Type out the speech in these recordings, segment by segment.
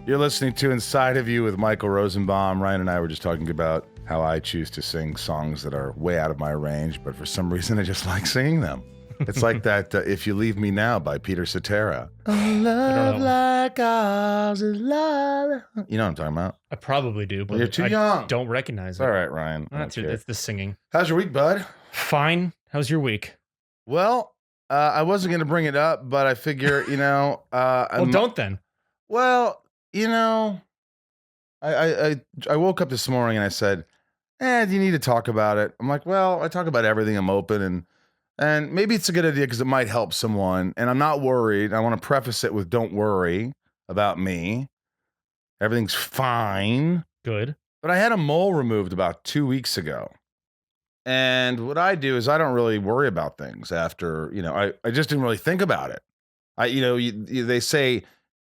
You're listening to Inside of You with Michael Rosenbaum. Ryan and I were just talking about how I choose to sing songs that are way out of my range, but for some reason I just like singing them. It's like that If You Leave Me Now by Peter Cetera. Love like ours is love. You know what I'm talking about? I probably do, but well, you're too young. Don't recognize it. All right, Ryan. It's the singing. How's your week, bud? Fine. How's your week? Well, I wasn't going to bring it up, but I figure, well, don't then. Well, I woke up this morning and I said, do you need to talk about it? I'm like, well, I talk about everything. I'm open and maybe it's a good idea because it might help someone. And I'm not worried. I want to preface it with don't worry about me. Everything's fine. Good. But I had a mole removed about 2 weeks ago. And what I do is I don't really worry about things after, I just didn't really think about it. They say,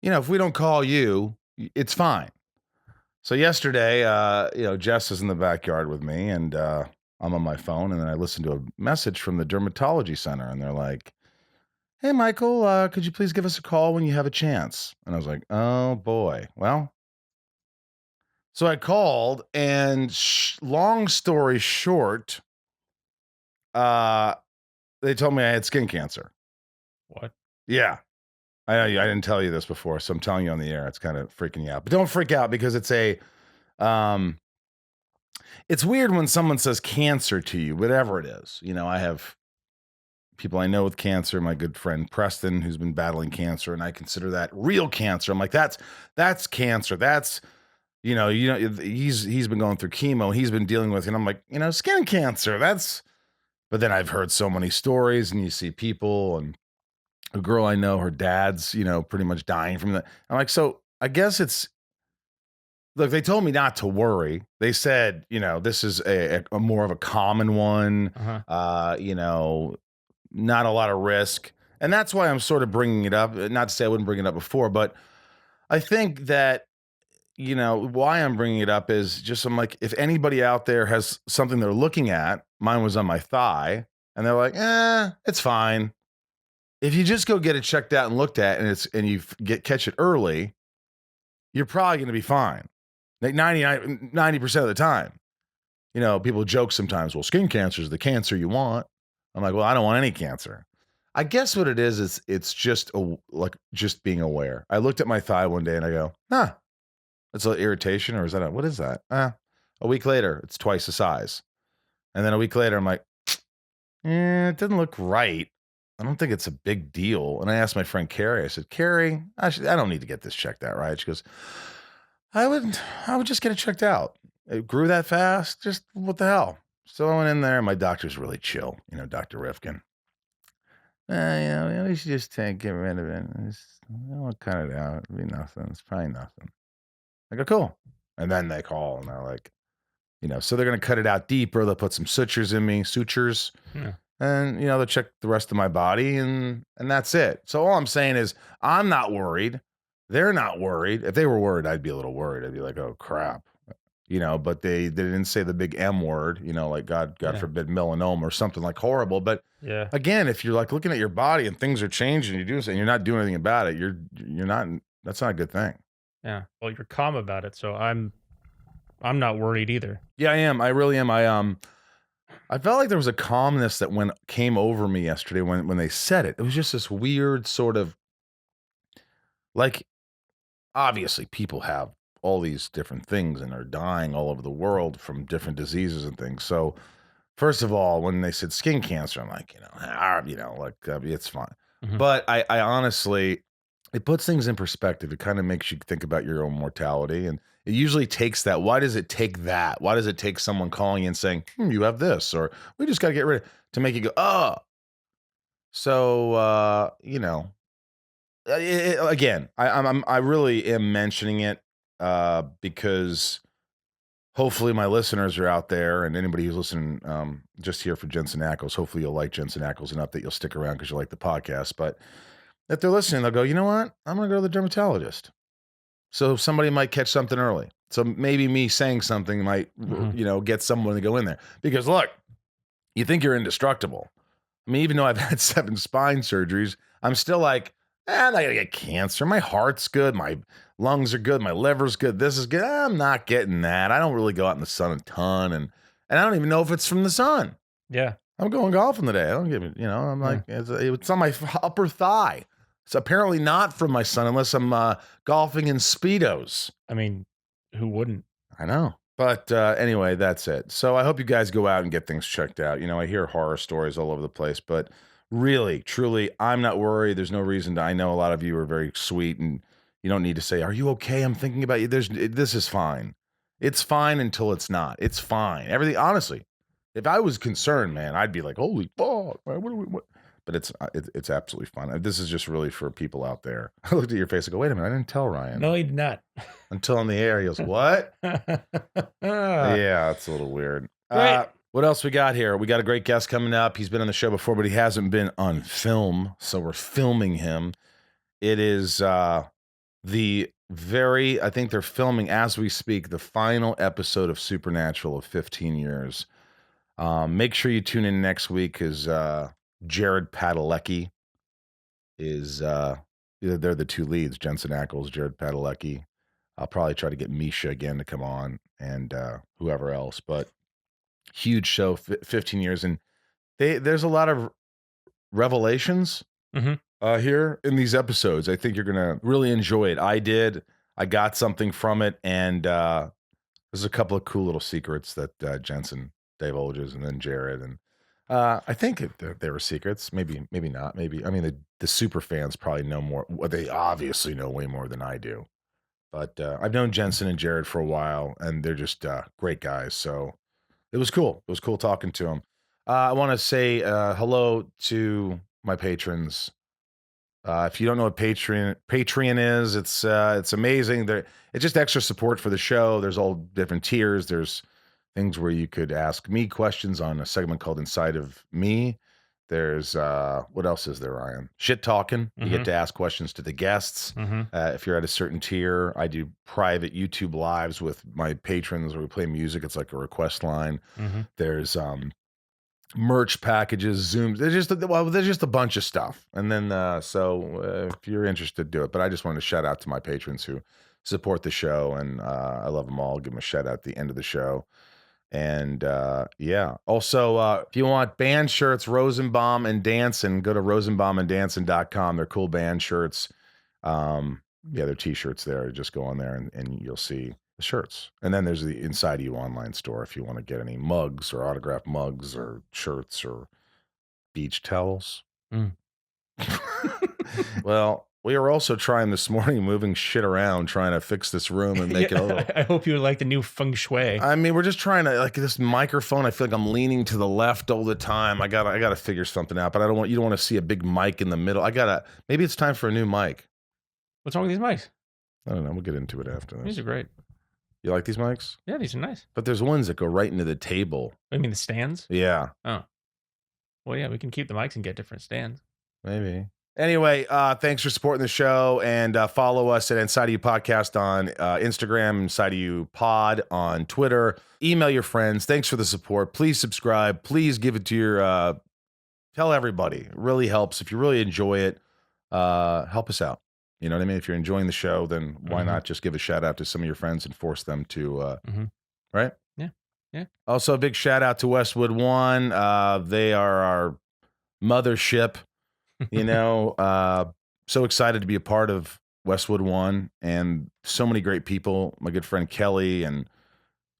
if we don't call you, it's fine. So yesterday, Jess is in the backyard with me and I'm on my phone and then I listened to a message from the dermatology center and they're like, hey, Michael, could you please give us a call when you have a chance? And I was like, oh boy. Well, so I called and long story short, they told me I had skin cancer. What? Yeah. I know I didn't tell you this before, so I'm telling you on the air. It's kind of freaking you out. But don't freak out because it's it's weird when someone says cancer to you, whatever it is. I have people I know with cancer, my good friend Preston, who's been battling cancer, and I consider that real cancer. I'm like, that's cancer. That's, he's been going through chemo. He's been dealing with, and I'm like, skin cancer. But then I've heard so many stories and you see people and a girl I know, her dad's, pretty much dying from that. I'm like, so I guess look, they told me not to worry. They said, this is a more of a common one, not a lot of risk. And that's why I'm sort of bringing it up. Not to say I wouldn't bring it up before, but I think that, why I'm bringing it up is just, I'm like, if anybody out there has something they're looking at, mine was on my thigh, and they're like, it's fine. If you just go get it checked out and looked at, and you catch it early, you're probably going to be fine. Like 90% of the time. People joke sometimes, well, skin cancer is the cancer you want. I'm like, well, I don't want any cancer. I guess what it is it's just just being aware. I looked at my thigh one day and I go, it's an irritation, or is that what is that? A week later, it's twice the size. And then a week later, I'm like, it doesn't look right. I don't think it's a big deal. And I asked my friend Carrie, I said, Carrie, I don't need to get this checked out, right? She goes, I would just get it checked out. It grew that fast. Just what the hell? So I went in there and my doctor's really chill, Dr. Rifkin. We should just get rid of it. We'll cut it out. It'll be nothing. It's probably nothing. I go, cool. And then they call and they're like, so they're going to cut it out deeper. They'll put some sutures in me, Yeah. and, they'll check the rest of my body and that's it. So all I'm saying is I'm not worried. They're not worried. If they were worried, I'd be a little worried. I'd be like, oh crap, but they didn't say the big M word, like God forbid melanoma or something like horrible. But yeah, again, if you're like looking at your body and things are changing, you do this and you're not doing anything about it, you're not, that's not a good thing. Yeah. Well, you're calm about it. So I'm not worried either. Yeah, I am. I really am. I felt like there was a calmness that came over me yesterday when they said it. It was just this weird sort of, like, obviously people have all these different things and are dying all over the world from different diseases and things. So first of all, when they said skin cancer, I'm like, it's fine. Mm-hmm. But I honestly, it puts things in perspective. It kind of makes you think about your own mortality. And it usually takes that. Why does it take that? Why does it take someone calling in saying, you have this, or we just got to get rid of it, to make you go, oh. So, again, I really am mentioning it because hopefully my listeners are out there, and anybody who's listening just here for Jensen Ackles, hopefully you'll like Jensen Ackles enough that you'll stick around because you like the podcast. But if they're listening, they'll go, you know what? I'm going to go to the dermatologist. So somebody might catch something early. So maybe me saying something might, get someone to go in there. Because look, you think you're indestructible. I mean, even though I've had 7 spine surgeries, I'm still like, I'm not gonna get cancer. My heart's good. My lungs are good. My liver's good. This is good. I'm not getting that. I don't really go out in the sun a ton, and I don't even know if it's from the sun. Yeah. I'm going golfing today. I don't give it. I'm like, it's on my upper thigh. It's apparently not from my son unless I'm golfing in Speedos. I mean, who wouldn't? I know. But anyway, that's it. So I hope you guys go out and get things checked out. I hear horror stories all over the place, but really, truly, I'm not worried. There's no reason to. I know a lot of you are very sweet, and you don't need to say, "Are you okay? I'm thinking about you." This is fine. It's fine until it's not. It's fine. Everything, honestly. If I was concerned, man, I'd be like, "Holy fuck, man, what?" But it's absolutely fine. This is just really for people out there. I looked at your face and go, "Wait a minute, I didn't tell Ryan." No, he did not. Until on the air, he goes, "What?" Yeah, it's a little weird. Right. What else we got here? We got a great guest coming up. He's been on the show before, but he hasn't been on film, so we're filming him. It is I think they're filming as we speak, the final episode of Supernatural of 15 years. Make sure you tune in next week because Jared Padalecki is, they're the two leads, Jensen Ackles, Jared Padalecki. I'll probably try to get Misha again to come on and whoever else, but huge show, 15 years. And there's a lot of revelations here in these episodes. I think you're going to really enjoy it. I did. I got something from it. And there's a couple of cool little secrets that Jensen divulges and then Jared. And I think they were secrets. Maybe not. Maybe. I mean, the super fans probably know more. Well, they obviously know way more than I do. But I've known Jensen and Jared for a while, and they're just great guys. So it was cool. It was cool talking to them. I want to say hello to my patrons. If you don't know what Patreon is, it's amazing. It's just extra support for the show. There's all different tiers. There's things where you could ask me questions on a segment called Inside of Me. There's what else is there, Ryan? Shit talking. You get to ask questions to the guests. If you're at a certain tier, I do private YouTube lives with my patrons where we play music. It's like a request line. There's merch packages, Zooms. There's just a bunch of stuff. And then if you're interested, do it. But I just wanted to shout out to my patrons who support the show, and I love them all. Give them a shout out at the end of the show. And yeah. Also, if you want band shirts, Rosenbaum and Danson, go to rosenbaumanddanson.com. They're cool band shirts. Yeah, they're t-shirts there. Just go on there and you'll see the shirts. And then there's the Inside You online store if you want to get any mugs or autographed mugs or shirts or beach towels. Well, we were also trying this morning, moving shit around, trying to fix this room and make it a little. I hope you like the new feng shui. I mean, we're just trying to, like, this microphone. I feel like I'm leaning to the left all the time. I gotta figure something out. But you don't want to see a big mic in the middle. Maybe it's time for a new mic. What's wrong with these mics? I don't know. We'll get into it after this. These are great. You like these mics? Yeah, these are nice. But there's ones that go right into the table. I mean the stands? Yeah. Oh. Well, yeah, we can keep the mics and get different stands. Maybe. Anyway, thanks for supporting the show, and follow us at Inside of You Podcast on Instagram, Inside of You Pod on Twitter. Email your friends. Thanks for the support. Please subscribe. Please give it to your, tell everybody. It really helps. If you really enjoy it, help us out. You know what I mean? If you're enjoying the show, then why not just give a shout out to some of your friends and force them to, right? Yeah. Yeah. Also, a big shout out to Westwood One. They are our mothership. So excited to be a part of Westwood One, and so many great people. My good friend Kelly and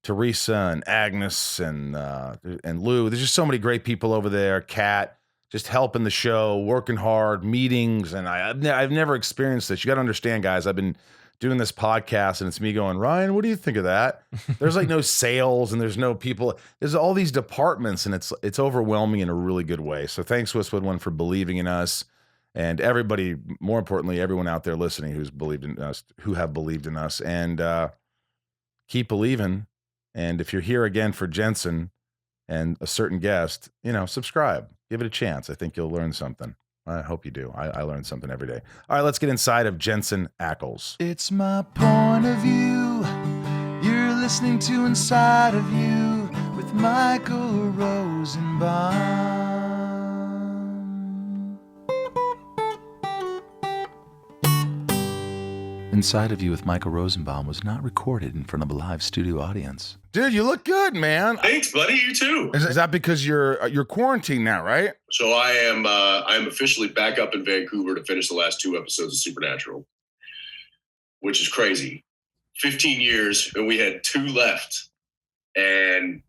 Teresa and Agnes and Lou. There's just so many great people over there. Kat, just helping the show, working hard, meetings, and I've never experienced this. You got to understand, guys. I've been doing this podcast, and it's me going, Ryan, what do you think of that? There's like no sales, and there's no people. There's all these departments, and it's overwhelming in a really good way. So thanks, Westwood One, for believing in us, and everybody. More importantly, everyone out there listening who have believed in us, and keep believing. And if you're here again for Jensen and a certain guest, subscribe, give it a chance. I think you'll learn something. I hope you do. I learn something every day. All right, let's get inside of Jensen Ackles. It's my point of view. You're listening to Inside of You with Michael Rosenbaum. Inside of You with Michael Rosenbaum was not recorded in front of a live studio audience. Dude, you look good, man. Thanks, buddy. You too. Is that because you're quarantined now, right? So I'm officially back up in Vancouver to finish the last 2 episodes of Supernatural, which is crazy. 15 years, and we had 2 left, and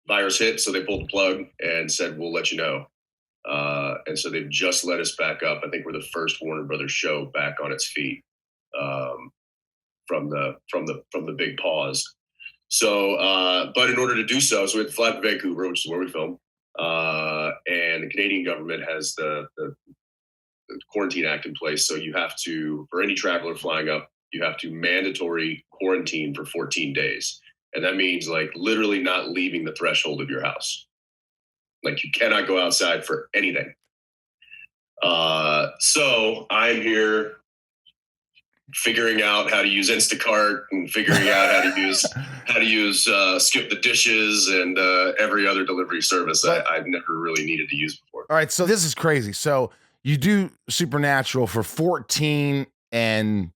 virus hit, so they pulled the plug and said we'll let you know. And so they've just let us back up. I think we're the first Warner Brothers show back on its feet from the big pause. So, but in order to do so we had to fly to Vancouver, which is where we film. And the Canadian government has the Quarantine Act in place. So you have to, for any traveler flying up, you have to mandatory quarantine for 14 days. And that means like literally not leaving the threshold of your house. Like you cannot go outside for anything. So I'm here figuring out how to use Instacart and figuring out how to use Skip the Dishes and every other delivery service I've never really needed to use before. All right, so this is crazy. So you do Supernatural for 14 and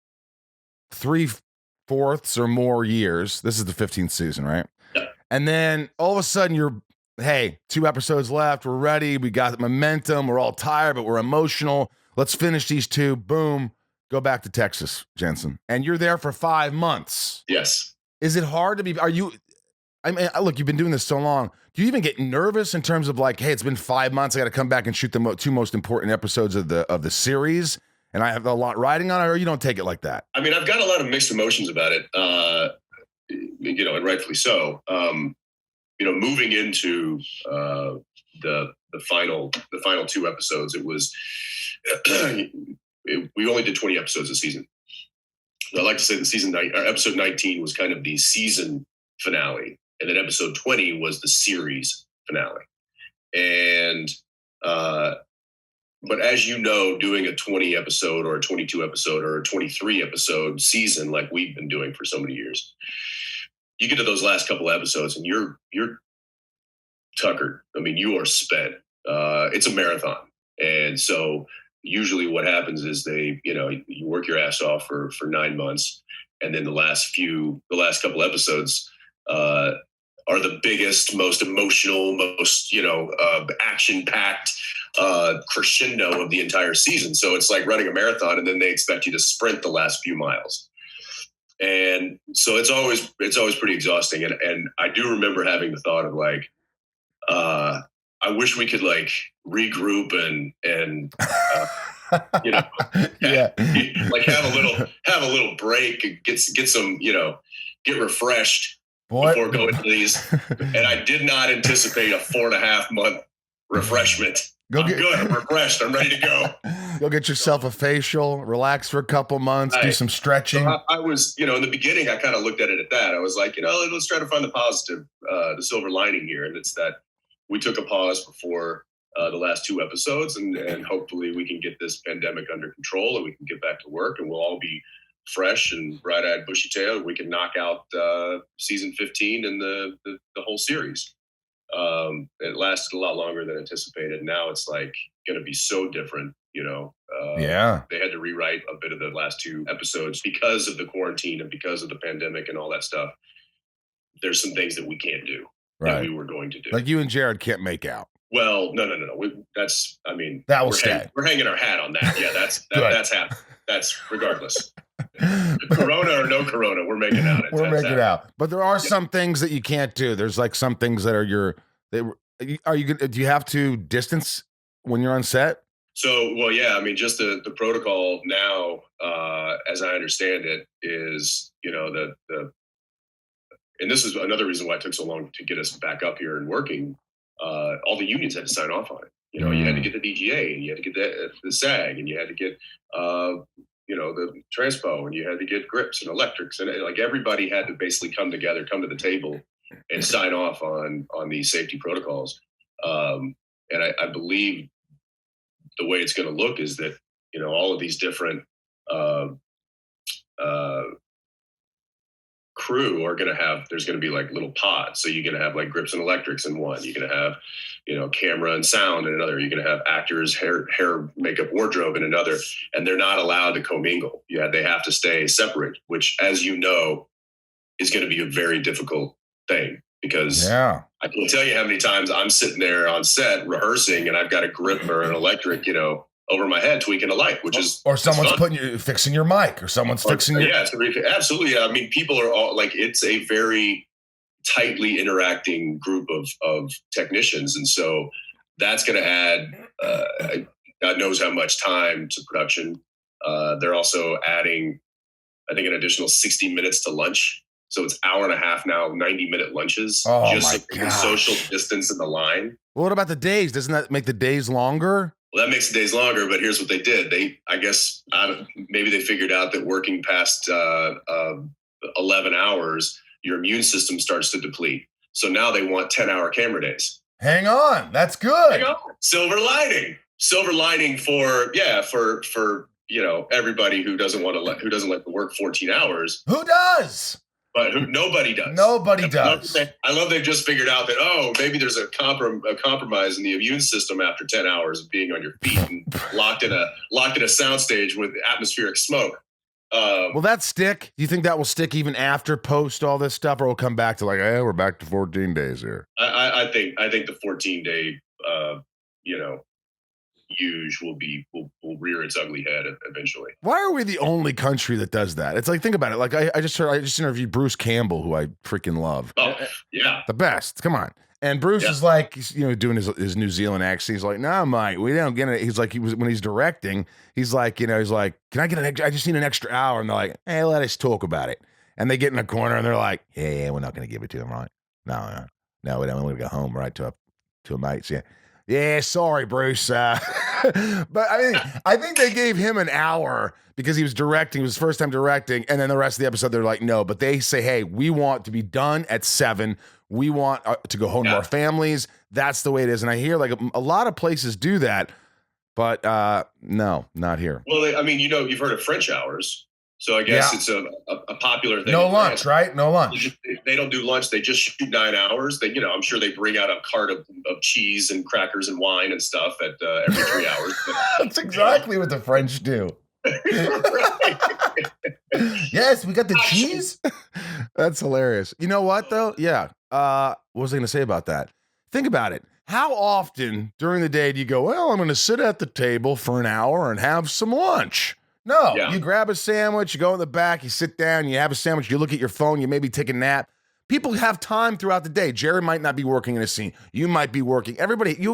3/4 or more years. This is the 15th season, right? Yeah. And then all of a sudden hey, 2 episodes left. We're ready. We got momentum. We're all tired, but we're emotional. Let's finish these 2. Boom. Go back to Texas, Jensen. And you're there for 5 months. Yes. Is it hard to be, look, you've been doing this so long. Do you even get nervous in terms of like, hey, it's been 5 months. I got to come back and shoot the 2 most important episodes of the series. And I have a lot riding on it, or you don't take it like that? I mean, I've got a lot of mixed emotions about it, and rightfully so. Moving into the final 2 episodes, it was we only did 20 episodes a season. I like to say that episode 19 was kind of the season finale, and then episode 20 was the series finale. And but as you know, doing a 20 episode or a 22 episode or a 23 episode season like we've been doing for so many years, you get to those last couple episodes and you're tuckered. I mean, you are spent. It's a marathon. And so usually what happens is you work your ass off for 9 months. And then the last couple episodes are the biggest, most emotional, most, action-packed crescendo of the entire season. So it's like running a marathon, and then they expect you to sprint the last few miles. And so it's always pretty exhausting. And I do remember having the thought of like, I wish we could like regroup and Yeah. like have a little break and get some, get refreshed before going to these. And I did not anticipate a 4.5 month refreshment. I'm good. I'm refreshed. I'm ready to go. Go get yourself a facial, relax for a couple months, do some stretching. So I was, in the beginning, I kind of looked at it at that. I was like, let's try to find the positive, the silver lining here. And it's that we took a pause before the last 2 episodes, and hopefully we can get this pandemic under control and we can get back to work and we'll all be fresh and bright-eyed, bushy-tailed. We can knock out season 15 and the whole series. It lasted a lot longer than anticipated. Now it's like going to be so different, Yeah. They had to rewrite a bit of the last 2 episodes because of the quarantine and because of the pandemic and all that stuff. There's some things that we can't do that we were going to do. Like you and Jared can't make out. Well, no. That will stay. We're hanging our hat on that. Yeah, that's happening. That's regardless. Corona or no Corona, we're making out. We're making out. But there are some things that you can't do. There's like some things that are do you have to distance when you're on set? So, well, yeah, I mean, just the protocol now, as I understand it, is, and this is another reason why it took so long to get us back up here and working. All the unions had to sign off on it. You had to get the DGA, and you had to get the SAG, and you had to get, the Transpo, and you had to get grips and electrics, and like everybody had to basically come together, come to the table, and sign off on these safety protocols. And I believe the way it's going to look is that crew are going to have, there's going to be like little pods. So you're going to have like grips and electrics in one. You're going to have, camera and sound in another. You're going to have actors, hair, makeup, wardrobe in another. And they're not allowed to commingle. Yeah, they have to stay separate, which, as you know, is going to be a very difficult thing, because I can't tell you how many times I'm sitting there on set rehearsing and I've got a grip or an electric, over my head tweaking a light, which is, or someone's fixing your mic, or someone's fixing your. Yeah, absolutely. I mean, people are all like, it's a very tightly interacting group of technicians. And so that's going to add, God knows how much time to production. They're also adding, I think, an additional 60 minutes to lunch. So it's hour and a half now, 90-minute lunches, just so they can social distance in the line. Well, what about the days? Doesn't that make the days longer? Well, that makes the days longer, but here's what they did. Maybe they figured out that working past 11 hours, your immune system starts to deplete. So now they want 10-hour camera days. Hang on. That's good. Hang on. Silver lining for everybody who doesn't like to work 14 hours. Who does? But nobody does. Nobody does. I love they've just figured out that, maybe there's a compromise in the immune system after 10 hours of being on your feet and locked in a soundstage with atmospheric smoke. Will that stick? Do you think that will stick even after post all this stuff, or will come back to like, we're back to 14 days here? I think the 14-day, huge will rear its ugly head eventually. Why are we the only country that does that? It's like, think about it. Like I just interviewed Bruce Campbell, who I freaking love. Oh, yeah. The best. Come on. And Bruce is like, doing his New Zealand accent. He's like, no, Mike, we don't get it. He's like, when he's directing, he's like, can I get I just need an extra hour. And they're like, hey, let us talk about it. And they get in a corner and they're like, yeah, we're not going to give it to him, right? No, we don't. We're going to go home, right, to a mate's. Yeah, sorry, Bruce. But I think they gave him an hour because he was directing. It was his first time directing. And then the rest of the episode, they're like, no. But they say, hey, we want to be done at 7. We want to go home to our families. That's the way it is. And I hear like a lot of places do that. But no, not here. Well, you've heard of French hours. So I guess it's a popular thing. No lunch, right? No lunch. They don't do lunch. They just shoot 9 hours. They, I'm sure they bring out a cart of cheese and crackers and wine and stuff at every 3 hours. But, that's exactly what the French do. Yes, we got the cheese. That's hilarious. You know what, though? Yeah. What was I going to say about that? Think about it. How often during the day do you go, well, I'm going to sit at the table for an hour and have some lunch? No, you grab a sandwich, you go in the back, you sit down, you have a sandwich, you look at your phone, you maybe take a nap. People have time throughout the day. Jared might not be working in a scene. You might be working.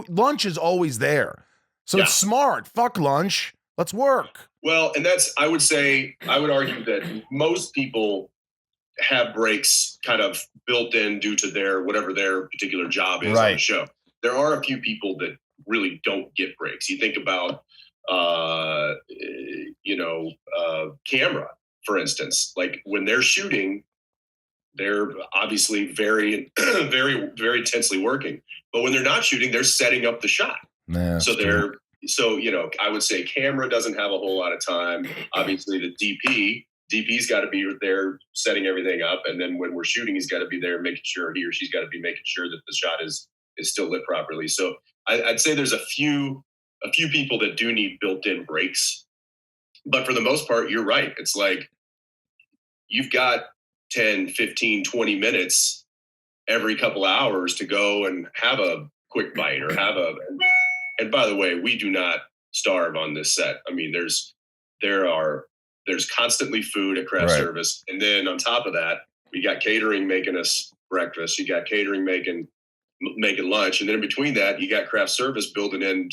Lunch is always there. So it's smart. Fuck lunch. Let's work. Well, and I would argue that most people have breaks kind of built in due to whatever their particular job is on the show. There are a few people that really don't get breaks. You think about camera, for instance, like when they're shooting, they're obviously very, very, very intensely working. But when they're not shooting, they're setting up the shot. I would say camera doesn't have a whole lot of time. Obviously, the DP's got to be there setting everything up. And then when we're shooting, he's got to be there making sure he or she's got to be making sure that the shot is still lit properly. So I'd say there's a few people that do need built-in breaks. But for the most part, you're right. It's like you've got 10, 15, 20 minutes every couple of hours to go and have a quick bite or and by the way, we do not starve on this set. I mean, there's constantly food at craft service. And then on top of that, we got catering making us breakfast. You got catering making lunch. And then in between that, you got craft service building in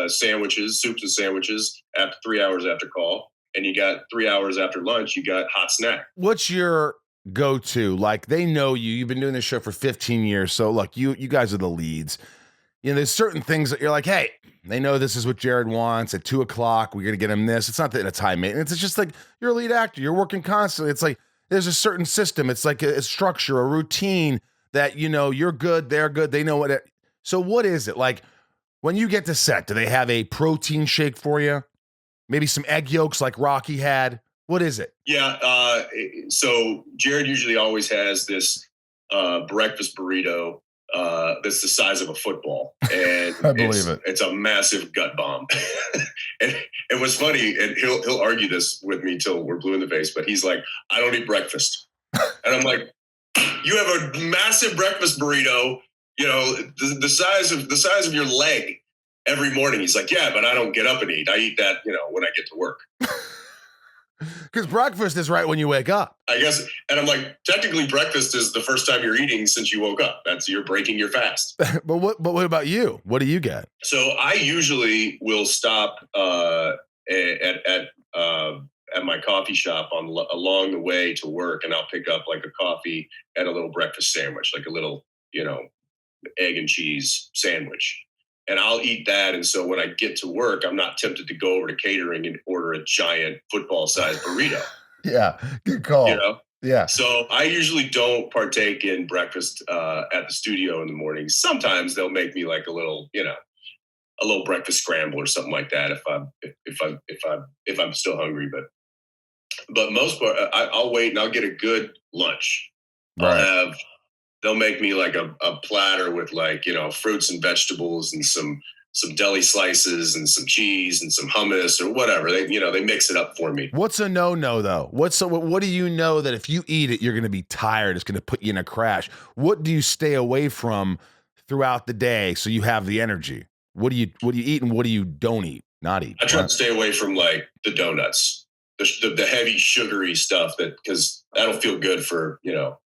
sandwiches, soups and sandwiches after 3 hours after call. And you got 3 hours after lunch, you got hot snack. What's your go-to? Like, they know you've been doing this show for 15 years. So look, you guys are the leads. There's certain things that you're like, hey, they know this is what Jared wants at 2:00. We're going to get him this. It's not that it's high maintenance. It's just like you're a lead actor. You're working constantly. It's like there's a certain system. It's like a structure, a routine that, you're good, they're good, they know what it. So what is it? Like when you get to set, do they have a protein shake for you? Maybe some egg yolks like Rocky had? What is it? Yeah. So Jared usually always has this breakfast burrito that's the size of a football, and I believe it. It's a massive gut bomb. and what's funny, and he'll argue this with me till we're blue in the face, but he's like, I don't eat breakfast, and I'm like, you have a massive breakfast burrito, the size of your leg every morning. He's like, yeah, but I don't get up and eat. I eat that, when I get to work. Because breakfast is right when you wake up. I guess. And I'm like, technically breakfast is the first time you're eating since you woke up. You're breaking your fast. But what about you? What do you get? So I usually will stop at my coffee shop along the way to work, and I'll pick up like a coffee and a little breakfast sandwich, like a little, egg and cheese sandwich. And I'll eat that. And so when I get to work, I'm not tempted to go over to catering and order a giant football-sized burrito. Yeah, good call. Yeah. So I usually don't partake in breakfast at the studio in the morning. Sometimes they'll make me like a little breakfast scramble or something like that if I'm still hungry. But most part, I'll wait and I'll get a good lunch. Right. They'll make me like a platter with like, fruits and vegetables and some deli slices and some cheese and some hummus or whatever. They mix it up for me. What's a no-no though? What do you know that if you eat it, you're going to be tired? It's going to put you in a crash. What do you stay away from throughout the day so you have the energy? What do you eat and what do you don't eat? Not eat. I try to stay away from like the donuts, the heavy sugary stuff because that'll feel good for,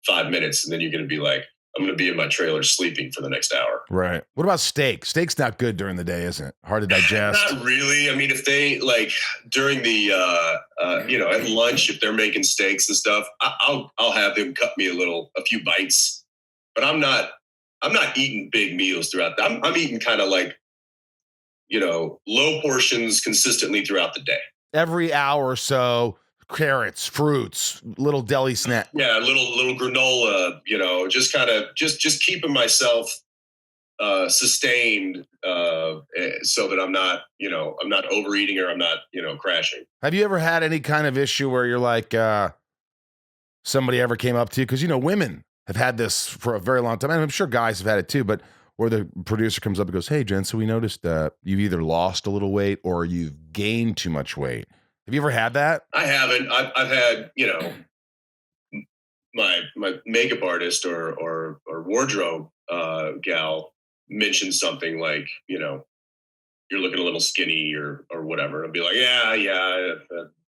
5 minutes, and then you're going to be like, I'm going to be in my trailer sleeping for the next hour. Right. What about steak? Steak's not good during the day, isn't it? Hard to digest. Not really. I mean, if they like during the, at lunch, if they're making steaks and stuff, I'll have them cut me a few bites, but I'm not eating big meals throughout. I'm eating kind of like, low portions consistently throughout the day. Every hour or so. Carrots, fruits, little deli snack. Yeah, little granola, just kind of just keeping myself sustained so that I'm not overeating or I'm not, crashing. Have you ever had any kind of issue where you're like somebody ever came up to you? Because, women have had this for a very long time. And I'm sure guys have had it too, but where the producer comes up and goes, hey, Jen, so we noticed you've either lost a little weight or you've gained too much weight. Have you ever had that? I haven't. I've had, my makeup artist or wardrobe gal mention something like, you're looking a little skinny or whatever. I'll be like, yeah,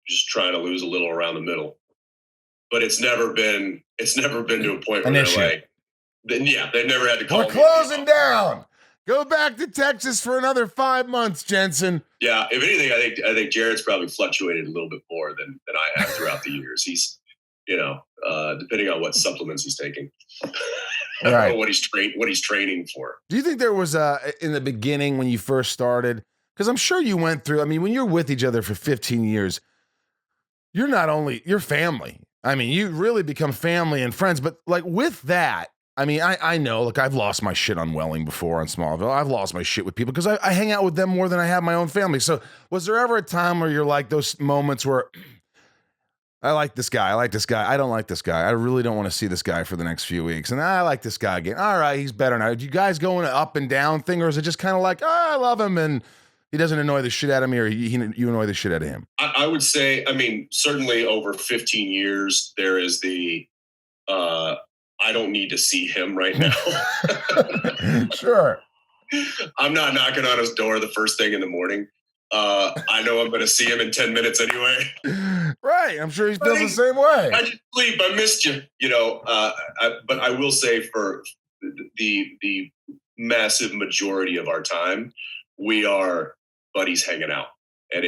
just trying to lose a little around the middle. But it's never been to a point where they're like, they've never had to call me. We're closing down. Go back to Texas for another 5 months, Jensen. Yeah, if anything, I think Jared's probably fluctuated a little bit more than I have throughout the years. He's, depending on what supplements he's taking, I don't know what he's training for. Do you think there was in the beginning when you first started? Because I'm sure you went through. I mean, when you're with each other for 15 years, you're not only your family. I mean, you really become family and friends. But like with that. I mean, I know, look, I've lost my shit on Welling before on Smallville. I've lost my shit with people because I hang out with them more than I have my own family. So was there ever a time where you're like those moments where I like this guy, I don't like this guy. I really don't want to see this guy for the next few weeks. And I like this guy again. All right, he's better now. Do you guys go in an up and down thing, or is it just kind of like, I love him and he doesn't annoy the shit out of me, or you annoy the shit out of him? I would say, I mean, certainly over 15 years, there is the I don't need to see him right now. Sure. I'm not knocking on his door the first thing in the morning. I know I'm going to see him in 10 minutes anyway. Right. I'm sure he feels the same way. I just sleep. I missed you. But I will say for the massive majority of our time, we are buddies hanging out. And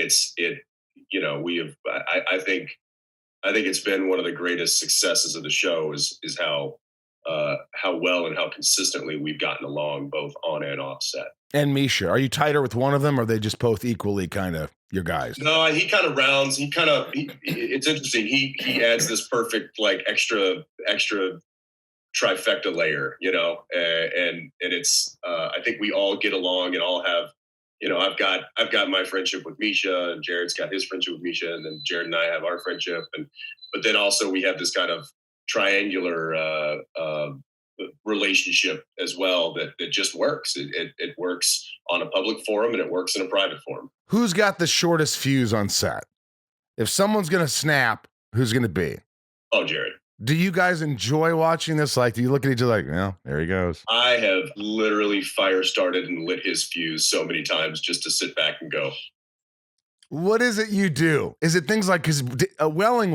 I think it's been one of the greatest successes of the show is how well and how consistently we've gotten along both on and off set. And Misha, are you tighter with one of them, or are they just both equally kind of your guys? No, he kind of rounds. It's interesting. He adds this perfect like extra trifecta layer, and it's I think we all get along and all have I've got my friendship with Misha, and Jared's got his friendship with Misha, and then Jared and I have our friendship, but then also we have this kind of triangular relationship as well that just works. It works on a public forum and it works in a private forum. Who's got the shortest fuse on set? If someone's gonna snap, who's gonna be? Oh, Jared. Do you guys enjoy watching this? Like, do you look at each other like, well, there he goes? I have literally fire started and lit his fuse so many times just to sit back and go. What is it you do? Is it things like, because Welling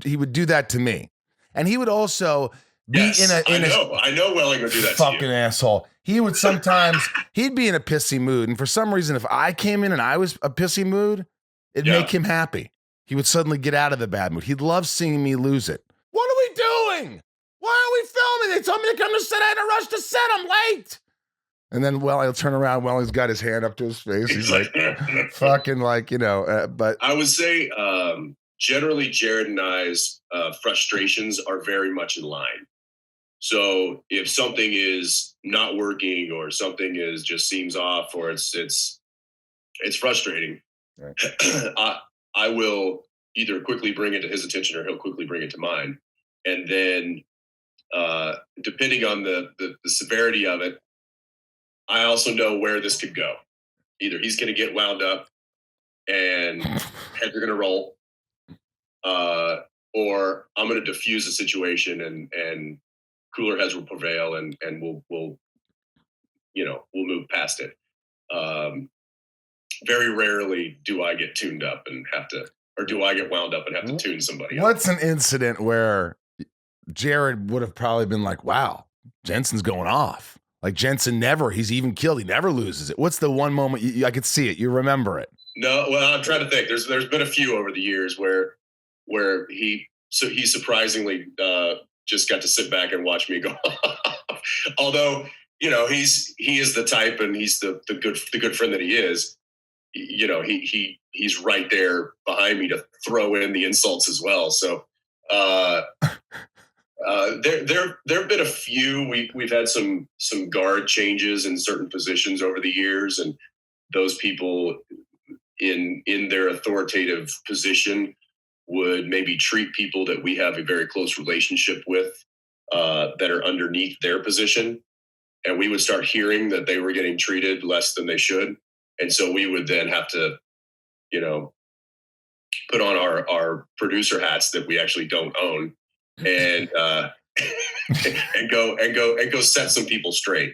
he would do that to me, and he would also be I know Welling would do that fucking to you. asshole. He would sometimes he'd be in a pissy mood, and for some reason, if I came in and I was a pissy mood, it'd make him happy. He would suddenly get out of the bad mood. He'd love seeing me lose it. What are we doing? Why are we filming? They told me to come to set. I had to rush to set. I'm late. And then, I'll turn around. He's got his hand up to his face. He's like, fucking like, but I would say generally Jared and I's frustrations are very much in line. So if something is not working or something just seems off or it's frustrating, right. I will either quickly bring it to his attention or he'll quickly bring it to mine. And then depending on the severity of it, I also know where this could go. Either he's going to get wound up and heads are going to roll, or I'm going to diffuse the situation and cooler heads will prevail and we'll move past it. Very rarely do I get tuned up and do I get wound up and have to tune somebody up. What's an incident where Jared would have probably been like, wow, Jensen's going off. Like Jensen he's even killed. He never loses it. What's the one moment I could see it? You remember it? No, well, I'm trying to think. There's been a few over the years where he surprisingly just got to sit back and watch me go off. Although, he is the type and he's the good friend that he is. He's right there behind me to throw in the insults as well. So there have been a few. We've had some guard changes in certain positions over the years, and those people in their authoritative position would maybe treat people that we have a very close relationship with that are underneath their position, and we would start hearing that they were getting treated less than they should, and so we would then have to, put on our producer hats that we actually don't own, and and go set some people straight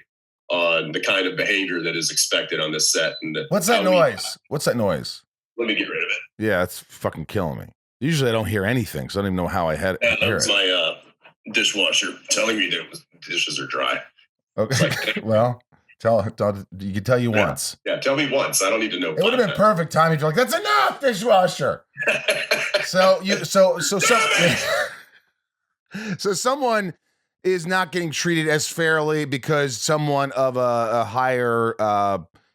on the kind of behavior that is expected on this set. And what's that noise? What's that noise? Let me get rid of it. Yeah, it's fucking killing me. Usually I don't hear anything, so I don't even know how I had it. That was my dishwasher telling me that the dishes are dry. Okay, well, you can tell you once. Yeah, tell me once. I don't need to know. It would have been perfect timing. You're like, that's enough, dishwasher. So someone is not getting treated as fairly because someone of a higher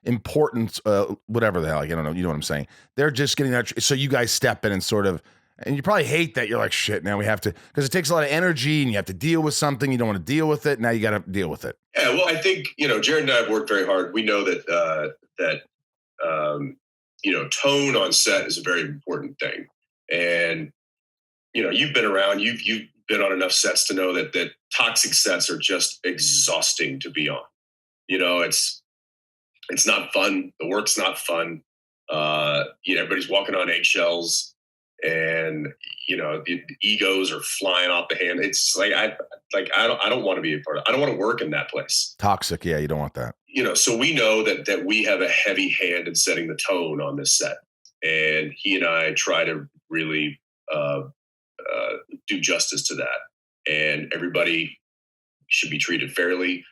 importance, whatever the hell, I don't know, you know what I'm saying? They're just getting that. So you guys step in and sort of, and you probably hate that. You're like, shit, now we have to, because it takes a lot of energy and you have to deal with something. You don't want to deal with it. Now you got to deal with it. Yeah, well, I think, Jared and I have worked very hard. We know that tone on set is a very important thing. And, you've been around, you've been on enough sets to know that toxic sets are just exhausting to be on. It's not fun. The work's not fun. Everybody's walking on eggshells, and the egos are flying off the hand. It's like I don't want to be a part of. I don't want to work in that place. Toxic, yeah, you don't want that. So we know that we have a heavy hand in setting the tone on this set, and he and I try to really do justice to that. And everybody should be treated fairly.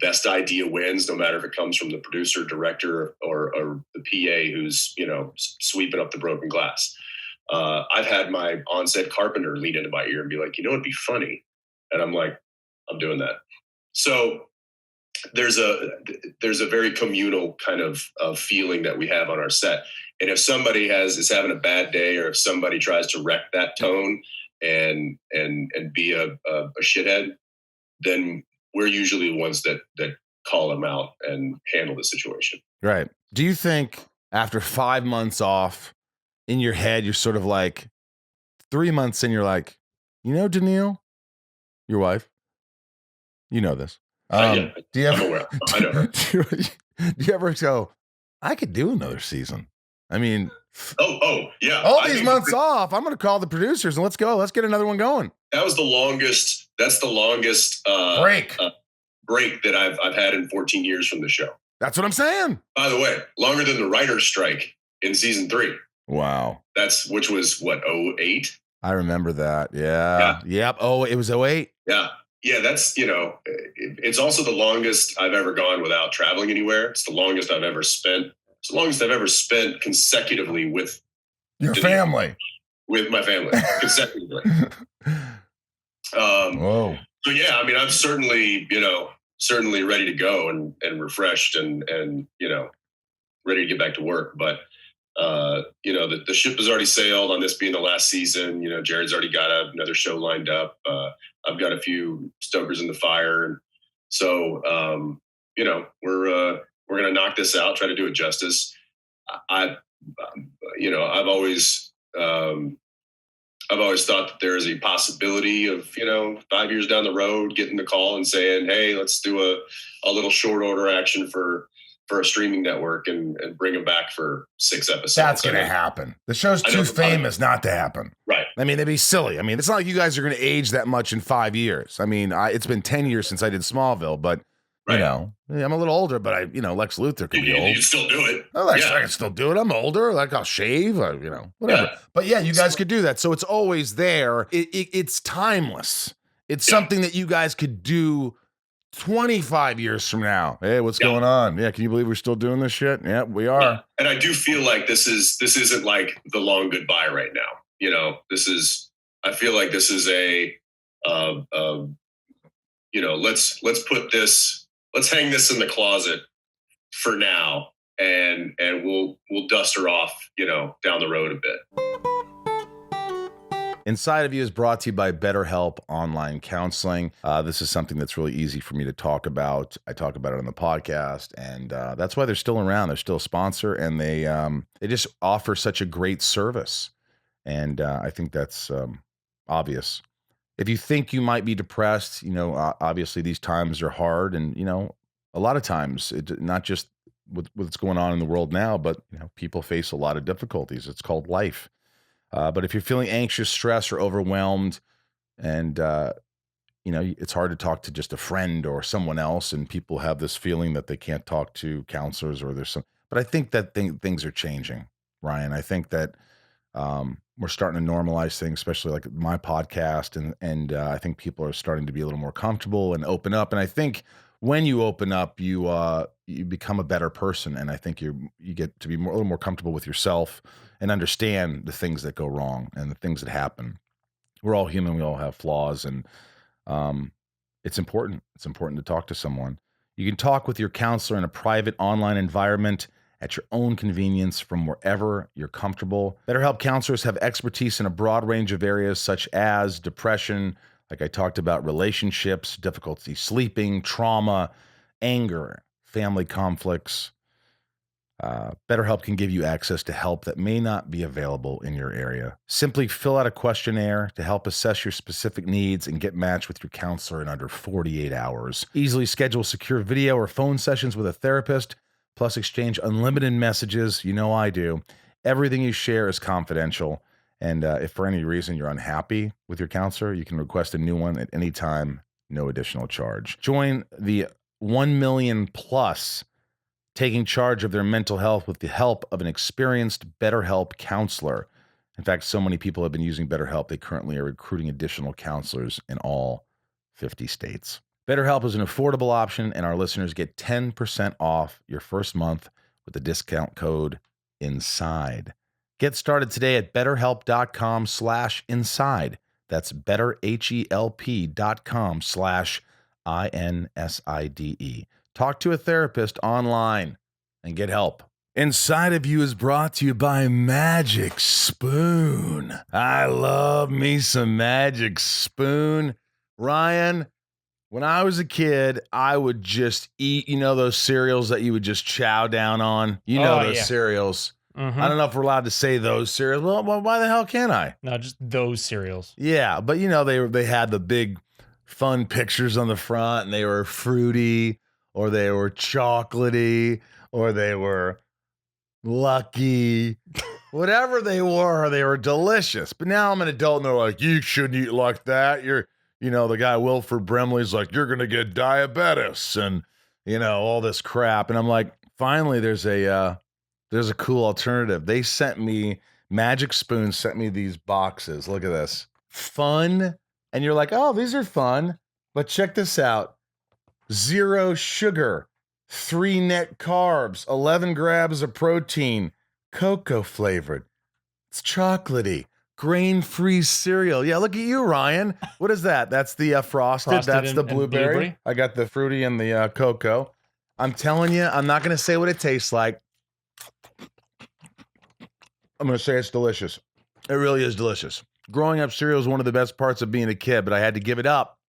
Best idea wins, no matter if it comes from the producer, director, or the PA who's sweeping up the broken glass. I've had my on-set carpenter lean into my ear and be like, it'd be funny, and I'm like, I'm doing that. So there's a very communal kind of feeling that we have on our set. And if somebody is having a bad day, or if somebody tries to wreck that tone and be a shithead, then we're usually the ones that call them out and handle the situation. Right. Do you think after 5 months off, in your head, you're sort of like 3 months in, you're like, Daniil, your wife, you know this. Yeah, Do you I'm ever, aware. I know her. do you ever go, I could do another season? I mean, Yeah. all these months off, I'm going to call the producers and let's go. Let's get another one going. That was the longest. That's the longest break that I've had in 14 years from the show. That's what I'm saying. By the way, longer than the writer's strike in season 3. Wow. Which was what, 08? I remember that. Yeah. Yep. Oh, it was 08. Yeah. Yeah. That's, it's also the longest I've ever gone without traveling anywhere. It's the longest I've ever spent. It's the longest I've ever spent consecutively with your family. With my family consecutively. Whoa. So yeah, I mean, I'm certainly ready to go and refreshed and ready to get back to work. But the ship has already sailed on this being the last season. Jared's already got another show lined up. I've got a few stokers in the fire, and so we're gonna knock this out, try to do it justice. I've always thought that there is a possibility of 5 years down the road getting the call and saying, hey, let's do a little short order action for a streaming network and bring them back for 6 episodes. That's going to happen. The show's too famous not to happen. Right. I mean, they'd be silly. I mean, it's not like you guys are going to age that much in 5 years. I mean, it's been 10 years since I did Smallville, but right. I'm a little older, but Lex Luthor could be old. You can still do it. I can still do it. I'm older. Like I'll shave, whatever. Yeah. But yeah, you guys could do that. So it's always there. It's timeless. It's something that you guys could do 25 years from now. Hey, what's going on? Yeah, can you believe we're still doing this shit? Yeah, we are. Yeah. And I do feel like this isn't like the long goodbye right now. I feel like this is let's hang this in the closet for now and we'll dust her off, down the road a bit. Inside of You is brought to you by BetterHelp Online Counseling. This is something that's really easy for me to talk about. I talk about it on the podcast, and that's why they're still around. They're still a sponsor, and they just offer such a great service. And I think that's obvious. If you think you might be depressed, obviously these times are hard, and a lot of times, not just with what's going on in the world now, but people face a lot of difficulties. It's called life. But if you're feeling anxious, stressed, or overwhelmed, and it's hard to talk to just a friend or someone else, and people have this feeling that they can't talk to counselors or there's some. But I think that things are changing, Ryan. I think that we're starting to normalize things, especially like my podcast, and I think people are starting to be a little more comfortable and open up. And I think when you open up, you become a better person, and I think you get to be a little more comfortable with yourself and understand the things that go wrong and the things that happen. We're all human. We all have flaws, and it's important. It's important to talk to someone. You can talk with your counselor in a private online environment at your own convenience from wherever you're comfortable. BetterHelp counselors have expertise in a broad range of areas such as depression, like I talked about, relationships, difficulty sleeping, trauma, anger, family conflicts. BetterHelp can give you access to help that may not be available in your area. Simply fill out a questionnaire to help assess your specific needs and get matched with your counselor in under 48 hours. Easily schedule secure video or phone sessions with a therapist, plus exchange unlimited messages. I do. Everything you share is confidential. And if for any reason you're unhappy with your counselor, you can request a new one at any time, no additional charge. Join the 1 million plus taking charge of their mental health with the help of an experienced BetterHelp counselor. In fact, so many people have been using BetterHelp, they currently are recruiting additional counselors in all 50 states. BetterHelp is an affordable option, and our listeners get 10% off your first month with the discount code INSIDE. Get started today at betterhelp.com/inside. That's betterhelp.com/INSIDE. Talk to a therapist online and get help. Inside of You is brought to you by Magic Spoon. I love me some Magic Spoon. Ryan, When I was a kid, I would just eat, those cereals that you would just chow down on. Those yeah. cereals. Mm-hmm. I don't know if we're allowed to say those cereals. Well, why the hell can't I? No, just those cereals. Yeah, but they had the big fun pictures on the front, and they were fruity, or they were chocolatey, or they were lucky. Whatever they were delicious. But now I'm an adult and they're like, you shouldn't eat like that. The guy Wilford Brimley's like, you're going to get diabetes and, all this crap. And I'm like, finally, there's a cool alternative. Magic Spoon sent me these boxes. Look at this. Fun. And you're like, oh, these are fun. But check this out. 0 sugar, 3 net carbs, 11 grams of protein, cocoa flavored. It's chocolatey, grain-free cereal. Yeah, look at you, Ryan. What is that? That's the frosted. That's the and blueberry. I got the fruity and the cocoa. I'm telling you, I'm not going to say what it tastes like. I'm going to say it's delicious. It really is delicious. Growing up, cereal is one of the best parts of being a kid, but I had to give it up.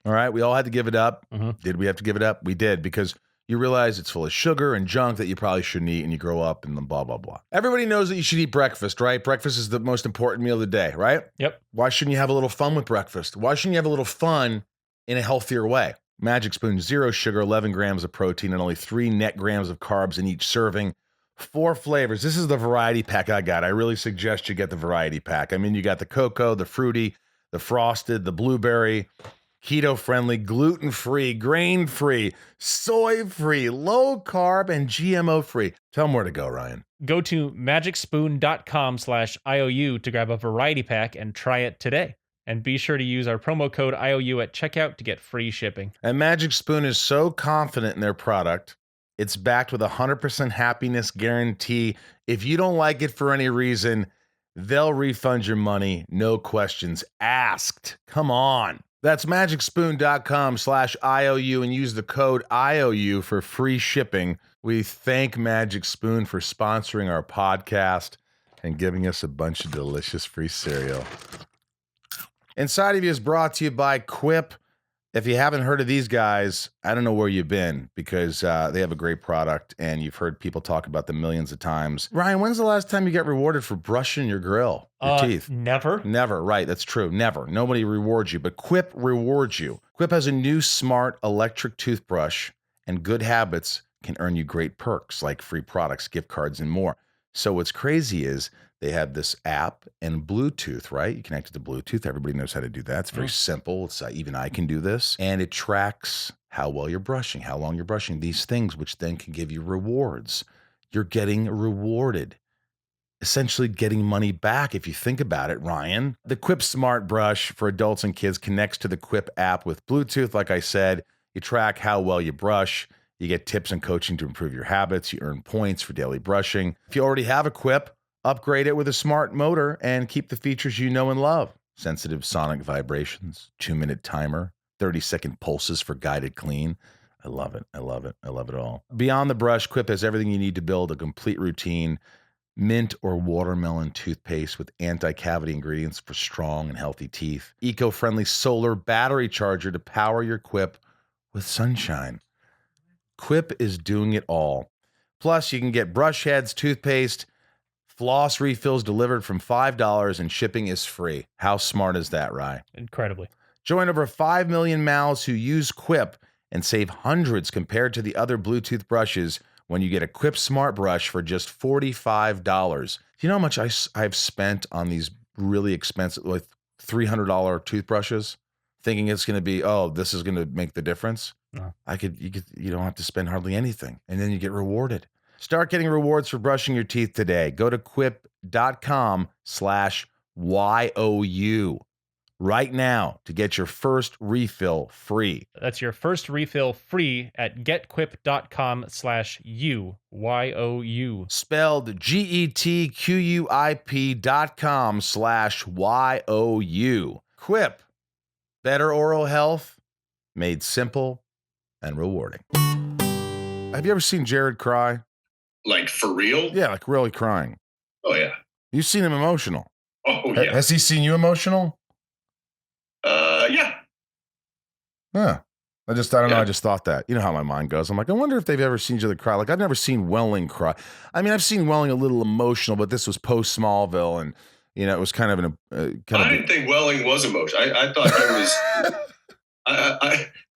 All right, we all had to give it up. Mm-hmm. Did we have to give it up? We did, because you realize it's full of sugar and junk that you probably shouldn't eat, and you grow up and then blah, blah, blah. Everybody knows that you should eat breakfast, right? Breakfast is the most important meal of the day, right? Yep. Why shouldn't you have a little fun with breakfast? Why shouldn't you have a little fun in a healthier way? Magic Spoon, 0 sugar, 11 grams of protein, and only 3 net grams of carbs in each serving. 4 flavors. This is the variety pack I got. I really suggest you get the variety pack. I mean, you got the cocoa, the fruity, the frosted, the blueberry, keto-friendly, gluten-free, grain-free, soy-free, low-carb, and GMO-free. Tell them where to go, Ryan. Go to magicspoon.com/IOU to grab a variety pack and try it today. And be sure to use our promo code IOU at checkout to get free shipping. And Magic Spoon is so confident in their product, it's backed with a 100% happiness guarantee. If you don't like it for any reason, they'll refund your money, no questions asked. Come on. That's magicspoon.com/IOU and use the code IOU for free shipping. We thank Magic Spoon for sponsoring our podcast and giving us a bunch of delicious free cereal. Inside of You is brought to you by Quip. If you haven't heard of these guys, I don't know where you've been, because they have a great product and you've heard people talk about them millions of times. Ryan, when's the last time you got rewarded for brushing your grill, your teeth? Never. Never, right. That's true. Never. Nobody rewards you, but Quip rewards you. Quip has a new smart electric toothbrush, and good habits can earn you great perks like free products, gift cards, and more. So what's crazy is they have this app and Bluetooth, right? You connect it to Bluetooth. Everybody knows how to do that. It's very simple. It's even I can do this. And it tracks how well you're brushing, how long you're brushing, these things, which then can give you rewards. You're getting rewarded, essentially getting money back if you think about it, Ryan. The Quip Smart Brush for adults and kids connects to the Quip app with Bluetooth. Like I said, you track how well you brush. You get tips and coaching to improve your habits. You earn points for daily brushing. If you already have a Quip, upgrade it with a smart motor and keep the features you know and love. Sensitive sonic vibrations, 2-minute timer, 30-second pulses for guided clean. I love it. I love it. I love it all. Beyond the brush, Quip has everything you need to build a complete routine. Mint or watermelon toothpaste with anti-cavity ingredients for strong and healthy teeth. Eco-friendly solar battery charger to power your Quip with sunshine. Quip is doing it all. Plus, you can get brush heads, toothpaste, floss refills delivered from $5, and shipping is free. How smart is that, Rye? Incredibly. Join over 5 million mouths who use Quip and save hundreds compared to the other Bluetooth brushes when you get a Quip Smart Brush for just $45. Do you know how much I've spent on these really expensive, like $300 toothbrushes, thinking it's going to be, oh, this is going to make the difference? No. You don't have to spend hardly anything, and then you get rewarded. Start getting rewards for brushing your teeth today. Go to quip.com/YOU right now to get your first refill free. That's your first refill free at getquip.com/YOU. Spelled GETQUIP.com/YOU. Quip. Better oral health made simple and rewarding. Have you ever seen Jared cry? Like, for real? Yeah, like really crying. Oh, yeah. You've seen him emotional. Oh, yeah. Has he seen you emotional? Yeah. Huh. I don't know. I just thought that. You know how my mind goes. I'm like, I wonder if they've ever seen each other cry. Like, I've never seen Welling cry. I mean, I've seen Welling a little emotional, but this was post Smallville, and it was kind of I didn't think Welling was emotional. I thought he was.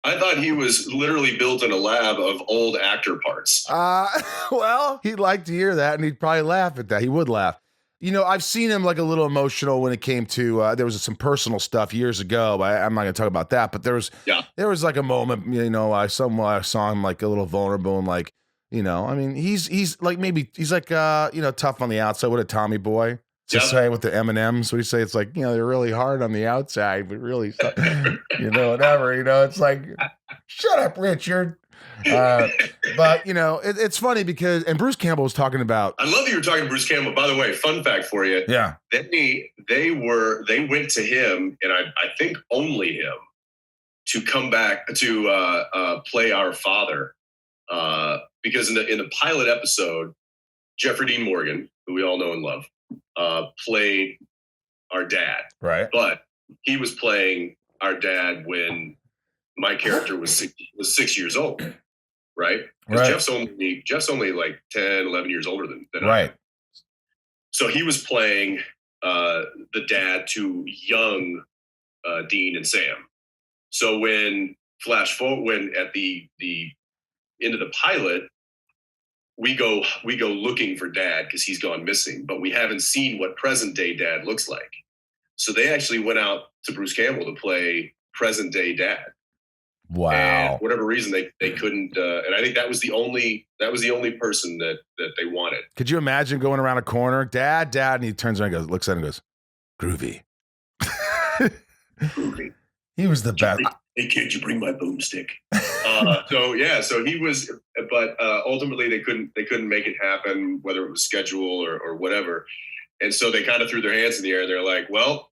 I thought he was literally built in a lab of old actor parts. Well, he'd like to hear that, and he'd probably laugh at that. He would laugh. I've seen him like a little emotional when it came to there was some personal stuff years ago. But I'm not going to talk about that. But there was like a moment, I saw him like a little vulnerable and like, I mean, he's like maybe he's like tough on the outside. What a Tommy boy to say with the M&Ms. What do you say? It's like they're really hard on the outside, but really, whatever. It's like, shut up, Richard. But it's funny because Bruce Campbell was talking about. I love that you were talking to Bruce Campbell. By the way, fun fact for you. Yeah. They went to him, and I think only him, to come back to play our father, because in the pilot episode, Jeffrey Dean Morgan, who we all know and love, played our dad. Right. But he was playing our dad when my character was 6 years old. Right? Because Jeff's only like 10, 11 years older than I am. So he was playing the dad to young Dean and Sam. So when at the end of the pilot, we go looking for dad because he's gone missing, but we haven't seen what present day dad looks like. So they actually went out to Bruce Campbell to play present day dad. Wow. And for whatever reason they couldn't, and I think that was the only person that they wanted. Could you imagine going around a corner, dad, and he turns around and looks at him and goes, groovy. Groovy. He was the best. Hey kid, you bring my boomstick. So he was, but ultimately they couldn't make it happen, whether it was schedule or whatever. And so they kind of threw their hands in the air. They're like, well,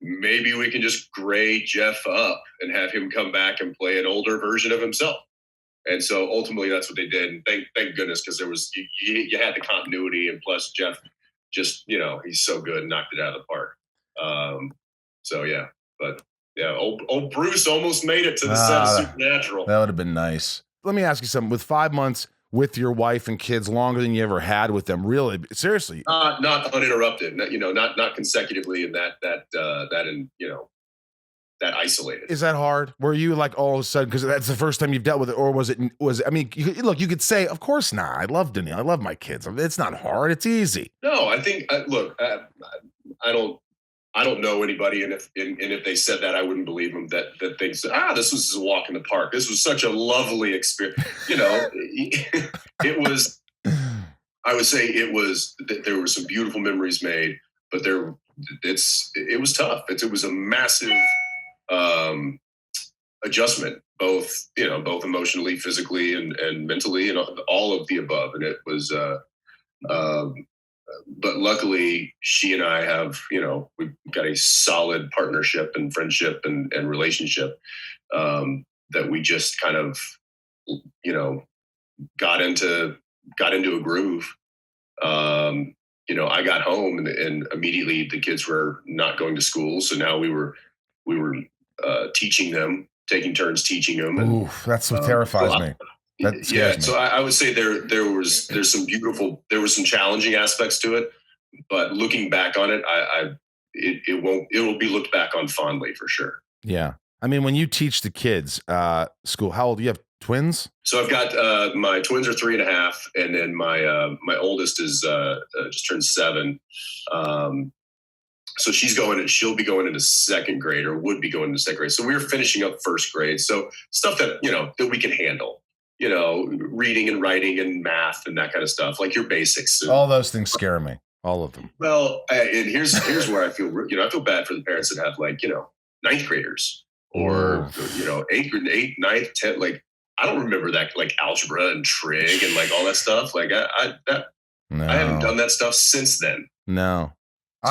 maybe we can just gray Jeff up and have him come back and play an older version of himself. And so ultimately that's what they did. And thank goodness, because there was, you had the continuity, and plus Jeff just, he's so good and knocked it out of the park. Old Bruce almost made it to the set of Supernatural. That would have been nice. Let me ask you something. With 5 months with your wife and kids, longer than you ever had with them, really, seriously? Not uninterrupted, not consecutively, and that isolated. Is that hard? Were you like all of a sudden, because that's the first time you've dealt with it, or was it? I mean, you could say, of course not. I love Danielle. I love my kids. It's not hard. It's easy. No, I think. I don't know anybody, and if they said that, I wouldn't believe them. That they said, this was a walk in the park. This was such a lovely experience. It was. I would say it was. There were some beautiful memories made, but it was tough. It was a massive adjustment, both emotionally, physically, and mentally, and all of the above. And it was. But luckily, she and I have, we've got a solid partnership and friendship and relationship that we just kind of, got into a groove. I got home and immediately the kids were not going to school, so now we were teaching them, taking turns teaching them. And, that's what terrifies me. Me. So I would say there were some challenging aspects to it, but looking back on it, it will be looked back on fondly for sure. Yeah. I mean, when you teach the kids school, how old do you have? Twins? So I've got my twins are 3.5, and then my oldest is just turned 7. So she'll be going into second grade, or would be going into second grade. So we're finishing up first grade. So stuff that that we can handle. Reading and writing and math and that kind of stuff, like your basics. All those things scare me. All of them. Well, and here's where I feel, I feel bad for the parents that have 9th graders or, 8th, 9th, 10th. Like, I don't remember that, like algebra and trig and like all that stuff. Like I haven't done that stuff since then. No.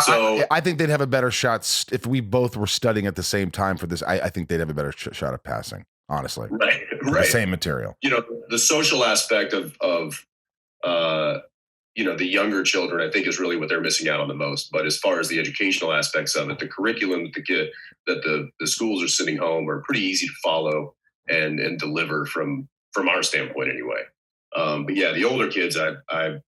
So I think they'd have a better shot if we both were studying at the same time for this. I think they'd have a better shot at passing. Honestly, right. The same material. The social aspect of the younger children, I think, is really what they're missing out on the most. But as far as the educational aspects of it, the curriculum that the schools are sending home are pretty easy to follow, and deliver from our standpoint anyway. But yeah, the older kids, I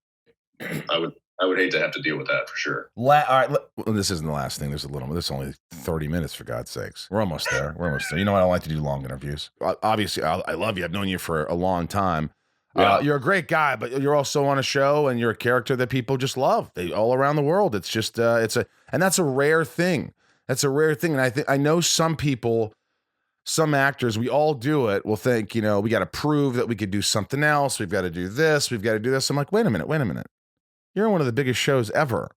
would hate to have to deal with that for sure. All right, well, this isn't the last thing. There's only 30 minutes, for God's sakes. We're almost there. You know, I don't like to do long interviews. Obviously, I love you. I've known you for a long time. Yeah. You're a great guy, but you're also on a show, and you're a character that people just love. They all around the world. It's just and that's a rare thing. That's a rare thing. And I know some people, some actors, we all do it, will think, you know, we got to prove that we could do something else. We've got to do this. We've got to do this. I'm like, wait a minute. You're on one of the biggest shows ever.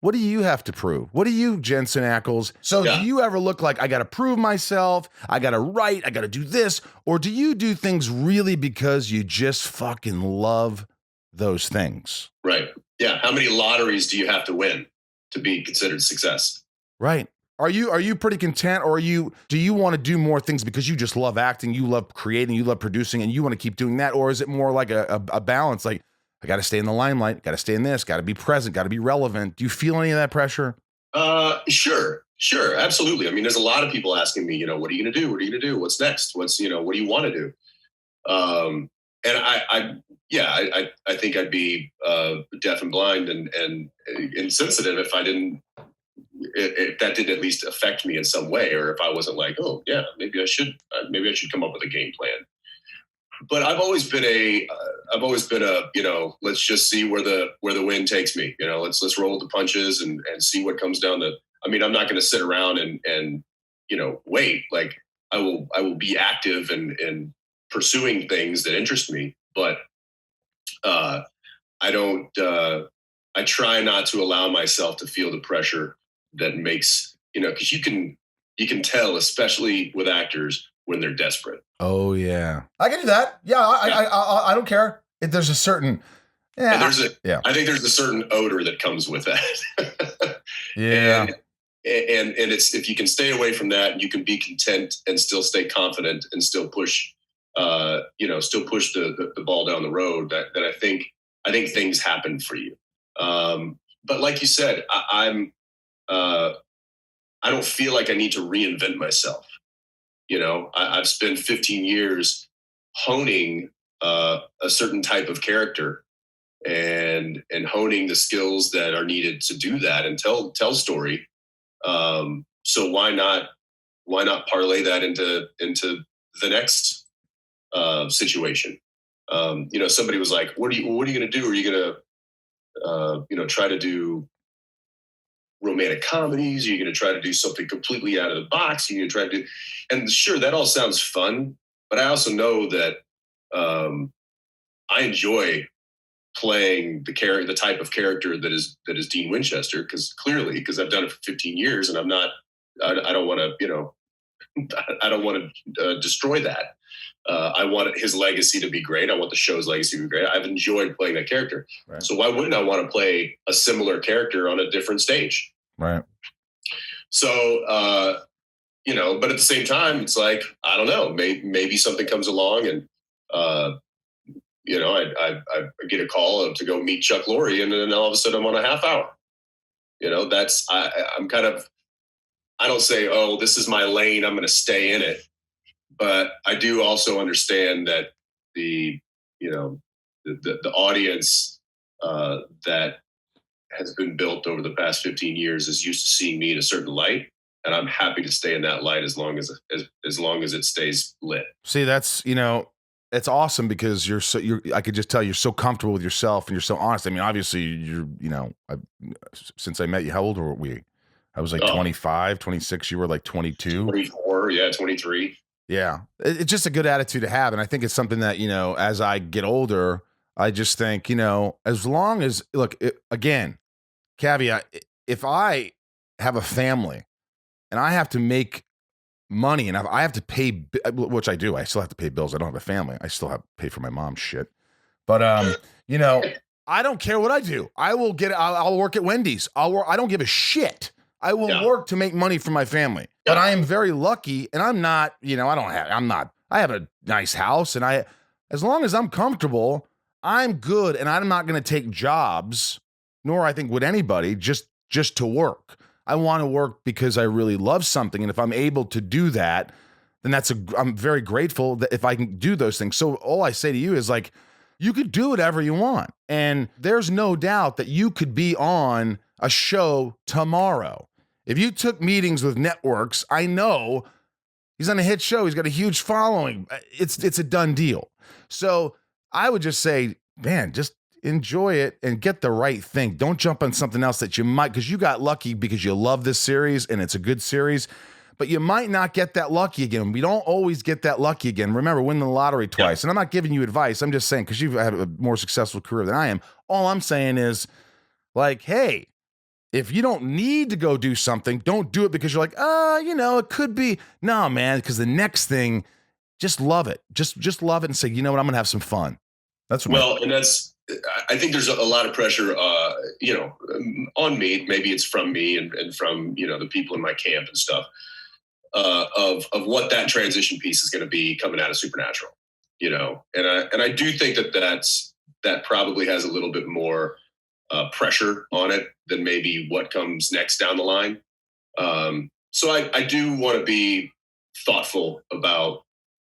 What do you have to prove? What do you, Jensen Ackles? So do you ever look like, I got to prove myself, I got to write, I got to do this? Or do you do things really because you just fucking love those things? Right. Yeah. How many lotteries do you have to win to be considered success? Right. Are you pretty content, or do you want to do more things because you just love acting, you love creating, you love producing, and you want to keep doing that? Or is it more like a balance, like, I got to stay in the limelight, got to stay in this, got to be present, got to be relevant? Do you feel any of that pressure? Sure, absolutely. I mean, there's a lot of people asking me, you know, what are you going to do? What are you going to do? What's next? What do you want to do? And I think I'd be deaf and blind and insensitive if if that didn't at least affect me in some way, or if I wasn't like, oh yeah, maybe I should come up with a game plan. But I've always been a, you know, let's just see where the wind takes me. You know, let's roll the punches and see what comes down I mean, I'm not going to sit around and, you know, wait. Like I will be active and pursuing things that interest me, but I try not to allow myself to feel the pressure that makes, you know, because you can tell, especially with actors, when they're desperate. Oh yeah, I can do that. Yeah, I don't care. There's a certain. Yeah, I think there's a certain odor that comes with that. Yeah. And it's, if you can stay away from that, you can be content and still stay confident and still push, the ball down the road. That I think things happen for you. But like you said, I don't feel like I need to reinvent myself. You know, I've spent 15 years honing a certain type of character and honing the skills that are needed to do that and tell story. So why not parlay that into the next situation? You know, somebody was like, what are you going to do? Are you going to try to do romantic comedies? Are you going to try to do something completely out of the box? Are you going to try to do, and sure, that all sounds fun, but I also know that I enjoy playing the type of character that is Dean Winchester, because I've done it for 15 years, and I don't want to destroy that. I want his legacy to be great. I want the show's legacy to be great. I've enjoyed playing that character. Right. So why wouldn't I want to play a similar character on a different stage? Right. So, but at the same time, it's like, I don't know, maybe something comes along and, I get a call to go meet Chuck Lorre, and then all of a sudden I'm on a half hour. You know, I'm kind of, I don't say, oh, this is my lane, I'm going to stay in it. But I do also understand that the audience that has been built over the past 15 years is used to seeing me in a certain light, and I'm happy to stay in that light as long as it stays lit. See, that's, it's awesome because I could just tell you're so comfortable with yourself and you're so honest. I mean, obviously since I met you, how old were we? I was like 25, 26. You were like 22. 24. Yeah. 23. Yeah. It's just a good attitude to have. And I think it's something that, as I get older, I just think, as long as, again, caveat, if I have a family and I have to make money and I have to pay, which I do, I still have to pay bills. I don't have a family. I still have to pay for my mom's shit. But, I don't care what I do. I'll work at Wendy's. I don't give a shit. I will work to make money for my family. But I am very lucky, and I'm not, I have a nice house, and as long as I'm comfortable, I'm good, and I'm not going to take jobs, nor I think would anybody, just to work. I want to work because I really love something, and if I'm able to do that, then I'm very grateful that if I can do those things. So all I say to you is like, you could do whatever you want. And there's no doubt that you could be on a show tomorrow. If you took meetings with networks, I know he's on a hit show. He's got a huge following. It's a done deal. So I would just say, man, just enjoy it and get the right thing. Don't jump on something else that you might, because you got lucky because you love this series and it's a good series, but you might not get that lucky again. We don't always get that lucky again. Remember, winning the lottery twice. And I'm not giving you advice. I'm just saying, because you've had a more successful career than I am. All I'm saying is like, hey, if you don't need to go do something, don't do it because you're like, it could be. No, man, because the next thing, just love it. Just love it and say, you know what, I'm going to have some fun. That's what I think there's a lot of pressure, on me. Maybe it's from me and from, the people in my camp and stuff, of what that transition piece is going to be coming out of Supernatural, and I do think that probably has a little bit more pressure on it than maybe what comes next down the line. So I do want to be thoughtful about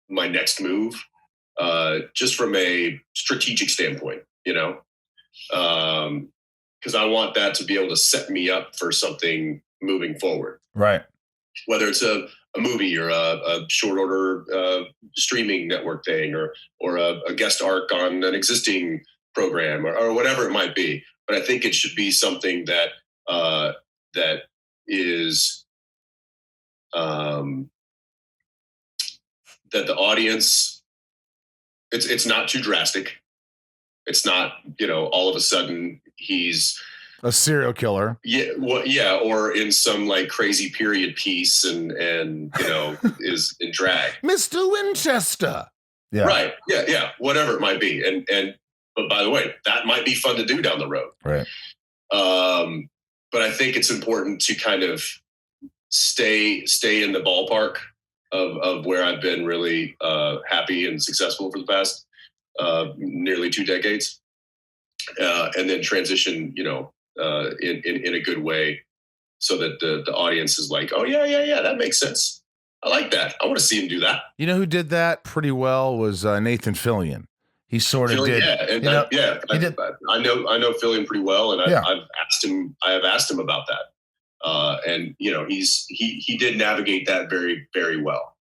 my next move, just from a strategic standpoint, because I want that to be able to set me up for something moving forward. Right. Whether it's a movie or a short order streaming network thing or a guest arc on an existing program or whatever it might be. But I think it should be something that is that the audience, it's not too drastic. It's not, all of a sudden he's a serial killer. Yeah. Well, yeah. Or in some like crazy period piece and is in drag. Mr. Winchester. Yeah. Right. Yeah. Yeah. Whatever it might be. But by the way, that might be fun to do down the road. Right. But I think it's important to kind of stay in the ballpark of where I've been really happy and successful for the past nearly 2 decades, and then transition, in a good way, so that the audience is like, oh yeah, that makes sense. I like that. I want to see him do that. You know who did that pretty well was Nathan Fillion. He sort of did. Yeah, I know Fillion pretty well, and I've asked him about that. And he did navigate that very, very well.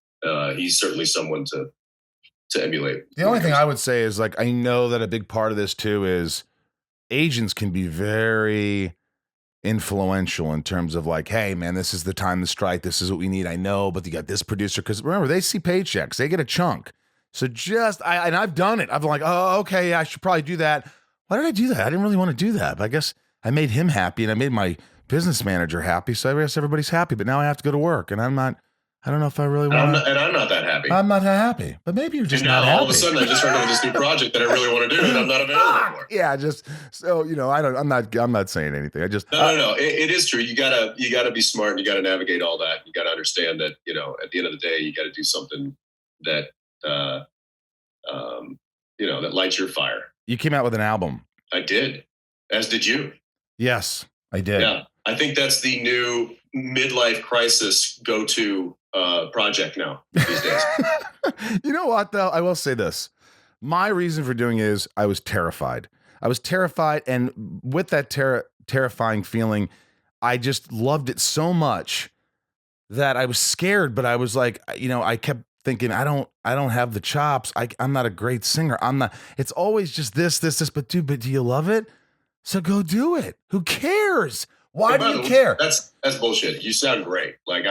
He's certainly someone to emulate. The only thing I would say is, like, I know that a big part of this too is agents can be very influential in terms of like, hey man, this is the time to strike. This is what we need. I know, but you got this producer, because remember, they see paychecks, they get a chunk. So I've done it. I'm like, oh, okay, I should probably do that. Why did I do that? I didn't really want to do that, but I guess I made him happy and I made my business manager happy. So I guess everybody's happy, but now I have to go to work and I don't know if I really want to. And I'm not that happy. I'm not that happy, but maybe you're just not happy. All of a sudden, I just started with this new project that I really want to do, and I'm not available anymore. Yeah, I'm not saying anything. I just no. It is true. You gotta be smart, and you gotta navigate all that. You gotta understand that at the end of the day, you gotta do something that that lights your fire. You came out with an album. I did, as did you. Yes, I did. Yeah, I think that's the new midlife crisis go-to project now these days. You know what, though? I will say this. My reason for doing it is I was terrified. And with that terrifying feeling, I just loved it so much that I was scared, but I was like, I kept thinking, I don't have the chops. I'm not a great singer. It's always just this, but do you love it? So go do it. Who cares? Why do you care? That's bullshit. You sound great. Like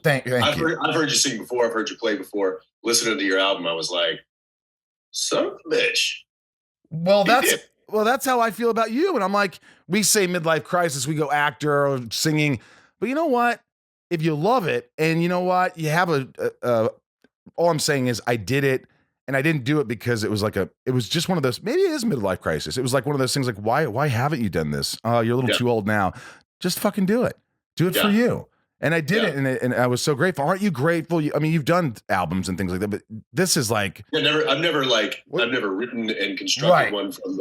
thank you. I've heard you sing before. I've heard you play before. Listening to your album, I was like, son of a bitch. Well, that's how I feel about you. And I'm like, we say midlife crisis, we go actor or singing, but you know what? If you love it, and you know what, you have all I'm saying is I did it. And I didn't do it because it was just one of those, maybe it is midlife crisis. It was like one of those things like, why haven't you done this? Oh, you're a little too old now. Just fucking do it. Do it for you. And I did it, and I was so grateful. Aren't you grateful? You've done albums and things like that, but this is like, I've never written and constructed one from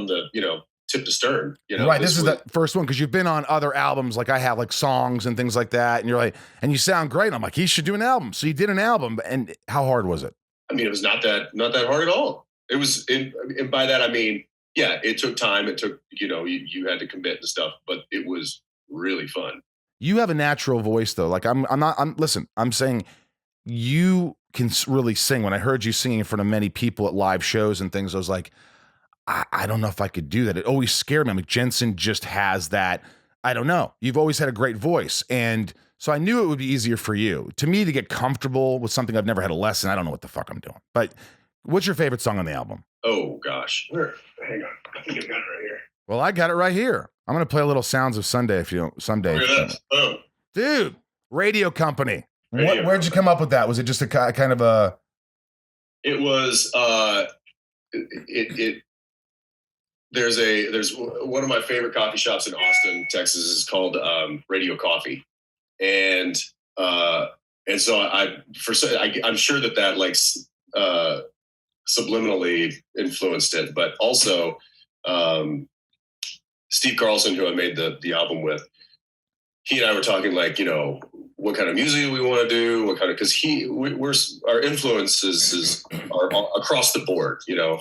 the tip to stern. You know, right. This is the first one because you've been on other albums, like I have, like songs and things like that, and you're like, and you sound great. I'm like, he should do an album. So you did an album, and how hard was it? I mean, it was not that hard at all. It was, and by that I mean, yeah, it took time. It took, you know, you had to commit and stuff, but it was really fun. You have a natural voice, though. Like listen, I'm saying you can really sing. When I heard you singing in front of many people at live shows and things, I was like, I don't know if I could do that. It always scared me. I'm like, Jensen just has that. I don't know. You've always had a great voice. And so I knew it would be easier for you. To me, to get comfortable with something I've never had a lesson, I don't know what the fuck I'm doing. But what's your favorite song on the album? Oh, gosh. Hang on. I think I've got it right here. Well, I got it right here. I'm going to play a little Sounds of Sunday if you don't. Someday. Look at that. Oh. Dude, Radio Company. Where'd you come up with that? Was it just a kind of a... It was, there's one of my favorite coffee shops in Austin, Texas is called Radio Coffee. And so I'm sure that like subliminally influenced it, but also Steve Carlson, who I made the album with, he and I were talking like, you know, what kind of music we want to do, what kind of, because our influences are across the board. You know,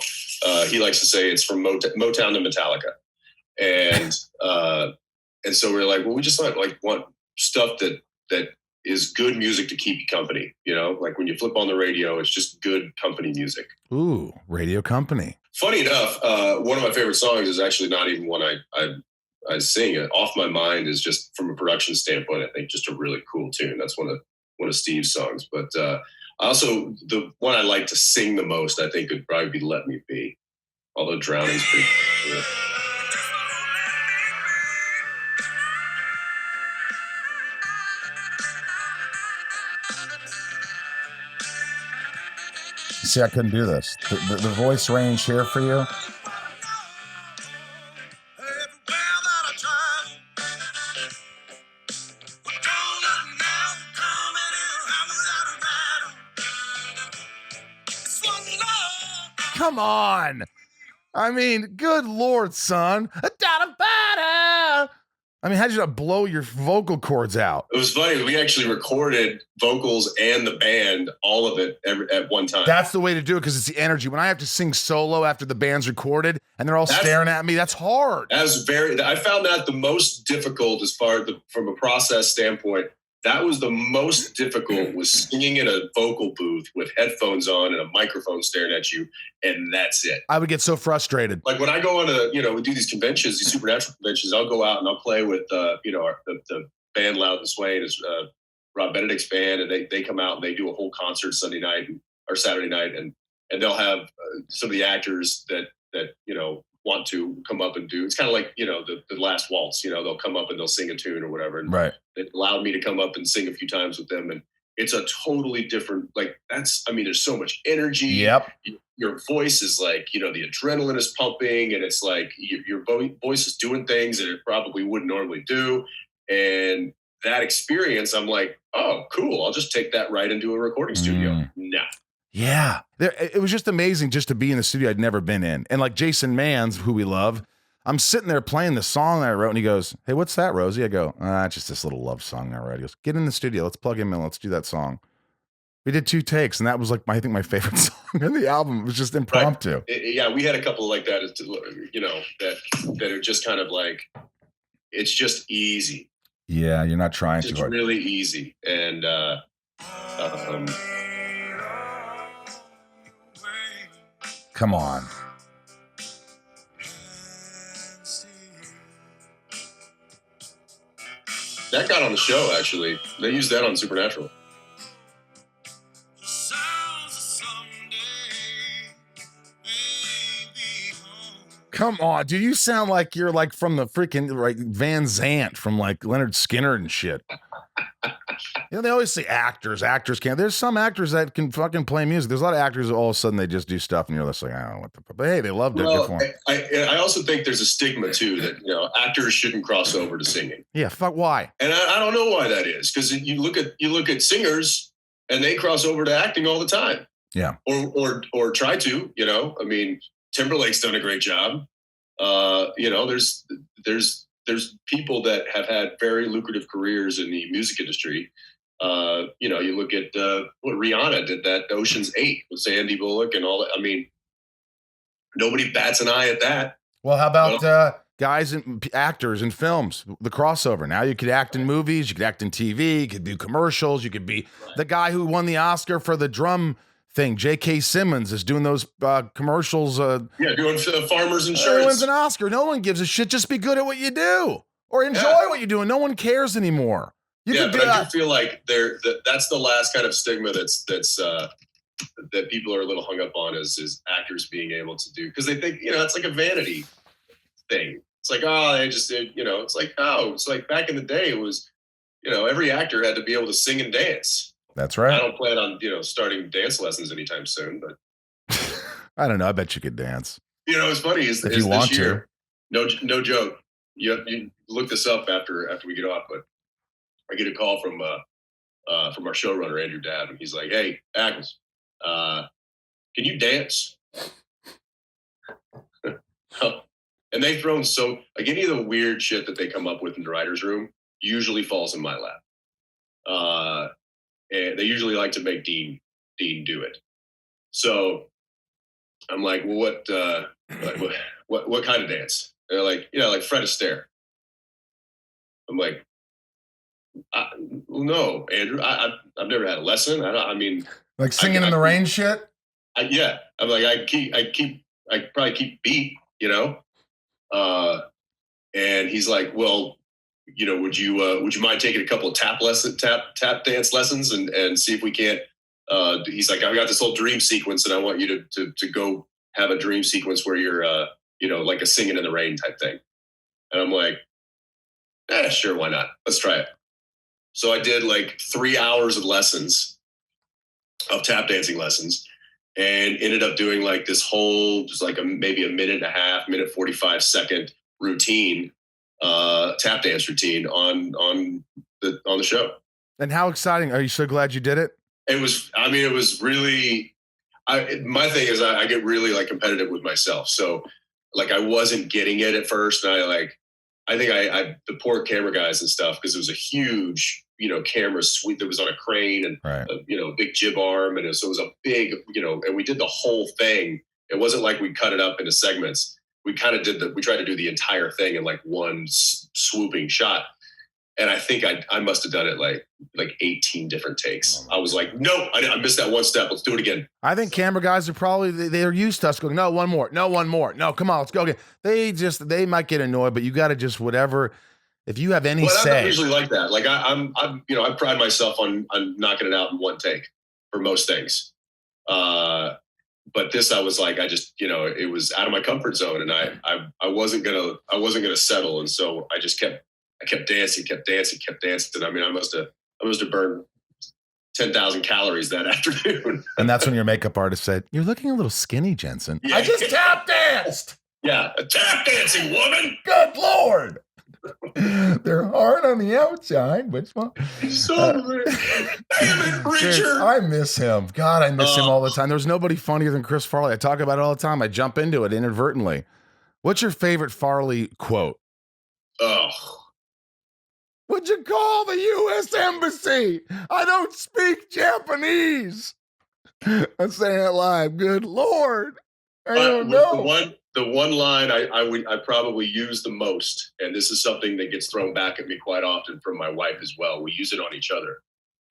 he likes to say it's from Motown to Metallica, and so we're like, well, we just want stuff that is good music to keep you company. You know, like when you flip on the radio, it's just good company music. Ooh, Radio Company. Funny enough, one of my favorite songs is actually not even one I sing. It Off My Mind is just, from a production standpoint, I think just a really cool tune. That's one of Steve's songs. But also the one I like to sing the most, I think, would probably be Let Me Be. Although Drowning's pretty cool. See, I couldn't do this. The voice range here for you. Come on. I mean, good Lord, son. I mean, how'd you not blow your vocal cords out? It was funny. We actually recorded vocals and the band, all of it at one time. That's the way to do it because it's the energy. When I have to sing solo after the band's recorded and they're all staring at me, that's hard. I found that the most difficult from a process standpoint. That was the most difficult, was singing in a vocal booth with headphones on and a microphone staring at you, and that's it. I would get so frustrated. Like when I go on we do these conventions, these supernatural conventions, I'll go out and I'll play with, the band Loud and Swain is Rob Benedict's band, and they come out and they do a whole concert Sunday night or Saturday night, and they'll have some of the actors that want to come up and do. It's kind of like, the Last Waltz, they'll come up and they'll sing a tune or whatever. And right. It allowed me to come up and sing a few times with them. And it's a totally different, there's so much energy. Yep. Your voice is like, the adrenaline is pumping, and it's like your voice is doing things that it probably wouldn't normally do. And that experience, I'm like, oh, cool. I'll just take that right into a recording studio. Nah. Yeah. It was just amazing just to be in the studio I'd never been in. And like Jason Manns, who we love, I'm sitting there playing the song I wrote, and he goes, "Hey, what's that, Rosie?" I go, "It's just this little love song I wrote." He goes, "Get in the studio. Let's plug him in. Let's do that song." We did 2 takes, and that was I think my favorite song in the album. It was just impromptu. Right. We had a couple like that, that are just kind of like, it's just easy. Yeah, you're not trying too hard. It's really easy. And come on. That got on the show, actually. They used that on Supernatural. Come on, dude. You sound like you're from the freaking Van Zant from Leonard Skinner and shit. They always say actors can't. There's some actors that can fucking play music. There's a lot of actors that all of a sudden they just do stuff and you're just like, I don't know what the fuck. But hey, they loved it. Well, I also think there's a stigma too that actors shouldn't cross over to singing. Yeah, fuck why? And I don't know why that is, because you look at singers and they cross over to acting all the time. Yeah. Or try to, I mean, Timberlake's done a great job. There's people that have had very lucrative careers in the music industry. You look at what Rihanna did, that Ocean's 8 with Sandy Bullock and all that. I mean, nobody bats an eye at that. Well, how about guys and actors in films, the crossover? Now you could act in movies, you could act in TV, you could do commercials, you could be the guy who won the Oscar for the drum thing. J.K. Simmons is doing those commercials. Doing Farmers Insurance. He wins an Oscar. No one gives a shit. Just be good at what you do or enjoy what you do, and no one cares anymore. But I do feel like that's the last kind of stigma that people are a little hung up on is actors being able to do, because they think it's like a vanity thing. It's like, oh, they just did, it's like back in the day it was, every actor had to be able to sing and dance. That's right. I don't plan on starting dance lessons anytime soon, but I don't know. I bet you could dance. It's funny is if you want this year, no joke. You look this up after we get off, but I get a call from our showrunner Andrew Dabb, and he's like, "Hey, Ackles, can you dance?" And they've thrown any of the weird shit that they come up with in the writer's room usually falls in my lap. And they usually like to make Dean do it. So I'm like, well, what kind of dance? And they're like, like Fred Astaire. I'm like, no, Andrew, I've never had a lesson. I mean, like singing in the rain shit. I'm like, I probably keep beat, and he's like, well, would you mind taking a couple of tap dance lessons and see if we can't, he's like, I've got this whole dream sequence and I want you to go have a dream sequence where you're, like a singing in the rain type thing. And I'm like, sure. Why not? Let's try it. So I did like 3 hours of lessons of tap dancing lessons and ended up doing like this whole, just like maybe a minute and a half, minute 45 second routine, tap dance routine on the show. And how exciting. Are you so glad you did it? It was really, my thing is I get really like competitive with myself. So like I wasn't getting it at first. And I think the poor camera guys and stuff, because it was a huge, camera suite that was on a crane and, right. A big jib arm. And so it was a big, and we did the whole thing. It wasn't like we cut it up into segments. We kind of we tried to do the entire thing in like one swooping shot. And I think I must have done it like 18 different takes. I was like, no, I missed that one step. Let's do it again. I think camera guys are probably, they're used to us going, no, one more. No, come on, let's go again. They might get annoyed, but you got to just whatever. If you have any say. I'm not usually like that. Like I'm I pride myself on knocking it out in one take for most things. But this, I was like, I just, it was out of my comfort zone, and I wasn't gonna settle, and so I kept dancing. I mean, I must have burned 10,000 calories that afternoon. And that's when your makeup artist said, "You're looking a little skinny, Jensen." Yeah. I just tap danced. Yeah, a tap dancing woman. Good Lord. They're hard on the outside, but damn it, Richard. I miss him. God, I miss him all the time. There's nobody funnier than Chris Farley. I talk about it all the time. I jump into it inadvertently. What's your favorite Farley quote? Oh. Would you call the U.S. Embassy? I don't speak Japanese. I'm saying that live. Good Lord. I don't know. The one line I probably use the most, and this is something that gets thrown back at me quite often from my wife as well. We use it on each other.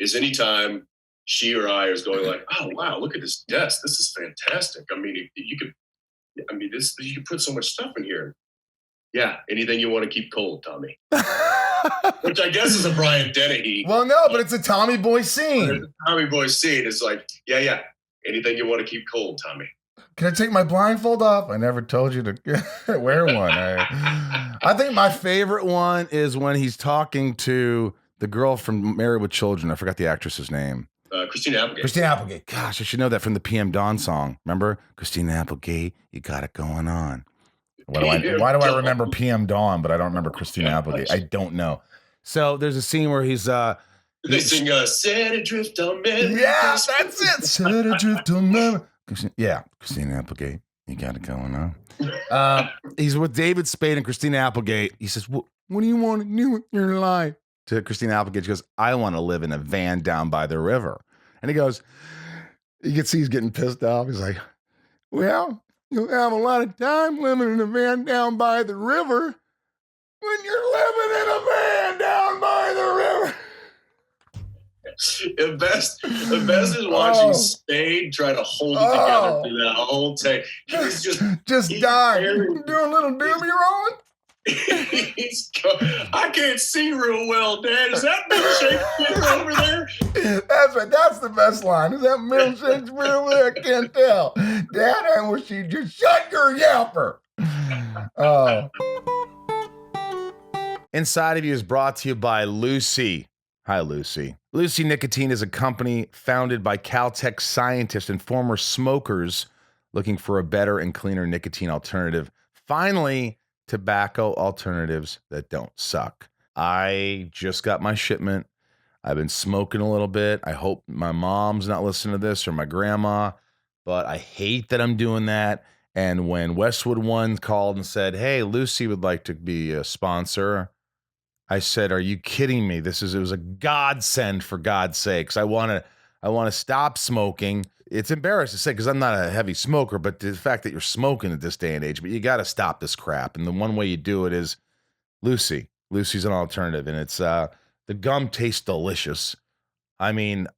Is anytime she or I is going like, "Oh wow, look at this desk. This is fantastic. I mean, you could put so much stuff in here." Yeah, anything you want to keep cold, Tommy. Which I guess is a Brian Dennehy. Well, no, but it's a Tommy Boy scene. Tommy Boy scene is like, yeah. Anything you want to keep cold, Tommy. Can I take my blindfold off? I never told you to wear one. I think my favorite one is when he's talking to the girl from Married with Children. I forgot the actress's name. Christina Applegate. Christina Applegate. Gosh, I should know that from the PM Dawn song. Remember? Christina Applegate, you got it going on. Why do I remember PM Dawn, but I don't remember Christina Applegate? I don't know. So there's a scene where he's they sing Set Adrift on Memory. Yeah, that's it. Set Adrift on Memory. Yeah, Christina Applegate. You got it going on. He's with David Spade and Christina Applegate. He says, what do you want to do with your life? To Christina Applegate, she goes, I want to live in a van down by the river. And he goes, you can see he's getting pissed off. He's like, well, you'll have a lot of time living in a van down by the river when you're living in a van down by the river. The best is watching Spade try to hold it together through that whole take. He's just dying. Do a little doobie rolling. I can't see real well, Dad. Is that Bill Shakespeare over there? That's right. That's the best line. Is that Bill Shakespeare over there? I can't tell. Dad, I wish you'd just shut your yapper. Oh. Inside of You is brought to you by Lucy. Hi, Lucy. Lucy Nicotine is a company founded by Caltech scientists and former smokers looking for a better and cleaner nicotine alternative. Finally, tobacco alternatives that don't suck. I just got my shipment. I've been smoking a little bit. I hope my mom's not listening to this or my grandma, but I hate that I'm doing that. And when Westwood One called and said, hey, Lucy would like to be a sponsor, I said, are you kidding me? It was a godsend, for God's sakes. I want to stop smoking. It's embarrassing to say because I'm not a heavy smoker, but the fact that you're smoking at this day and age, but you got to stop this crap. And the one way you do it is Lucy. Lucy's an alternative, and it's the gum tastes delicious. I mean,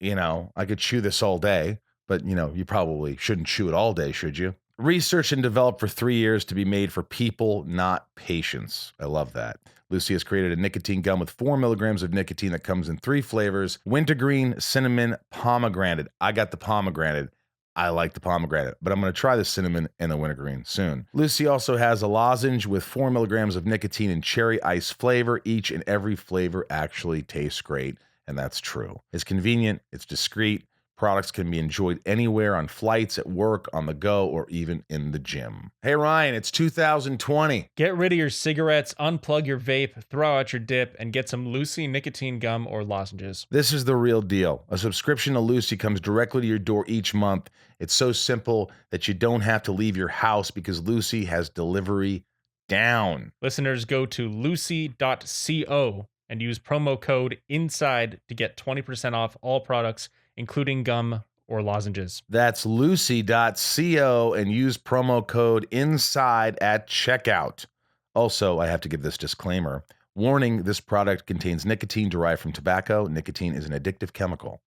I could chew this all day, but you probably shouldn't chew it all day, should you? Researched and developed for 3 years to be made for people, not patients. I love that. Lucy has created a nicotine gum with 4 milligrams of nicotine that comes in 3 flavors: wintergreen, cinnamon, pomegranate. I got the pomegranate. I like the pomegranate, but I'm going to try the cinnamon and the wintergreen soon. Lucy also has a lozenge with 4 milligrams of nicotine and cherry ice flavor. Each and every flavor actually tastes great, and that's true. It's convenient. It's discreet. Products can be enjoyed anywhere, on flights, at work, on the go, or even in the gym. Hey, Ryan, it's 2020. Get rid of your cigarettes, unplug your vape, throw out your dip, and get some Lucy nicotine gum or lozenges. This is the real deal. A subscription to Lucy comes directly to your door each month. It's so simple that you don't have to leave your house because Lucy has delivery down. Listeners, go to lucy.co and use promo code INSIDE to get 20% off all products, including gum or lozenges. That's lucy.co and use promo code INSIDE at checkout. Also, I have to give this disclaimer. Warning, this product contains nicotine derived from tobacco. Nicotine is an addictive chemical.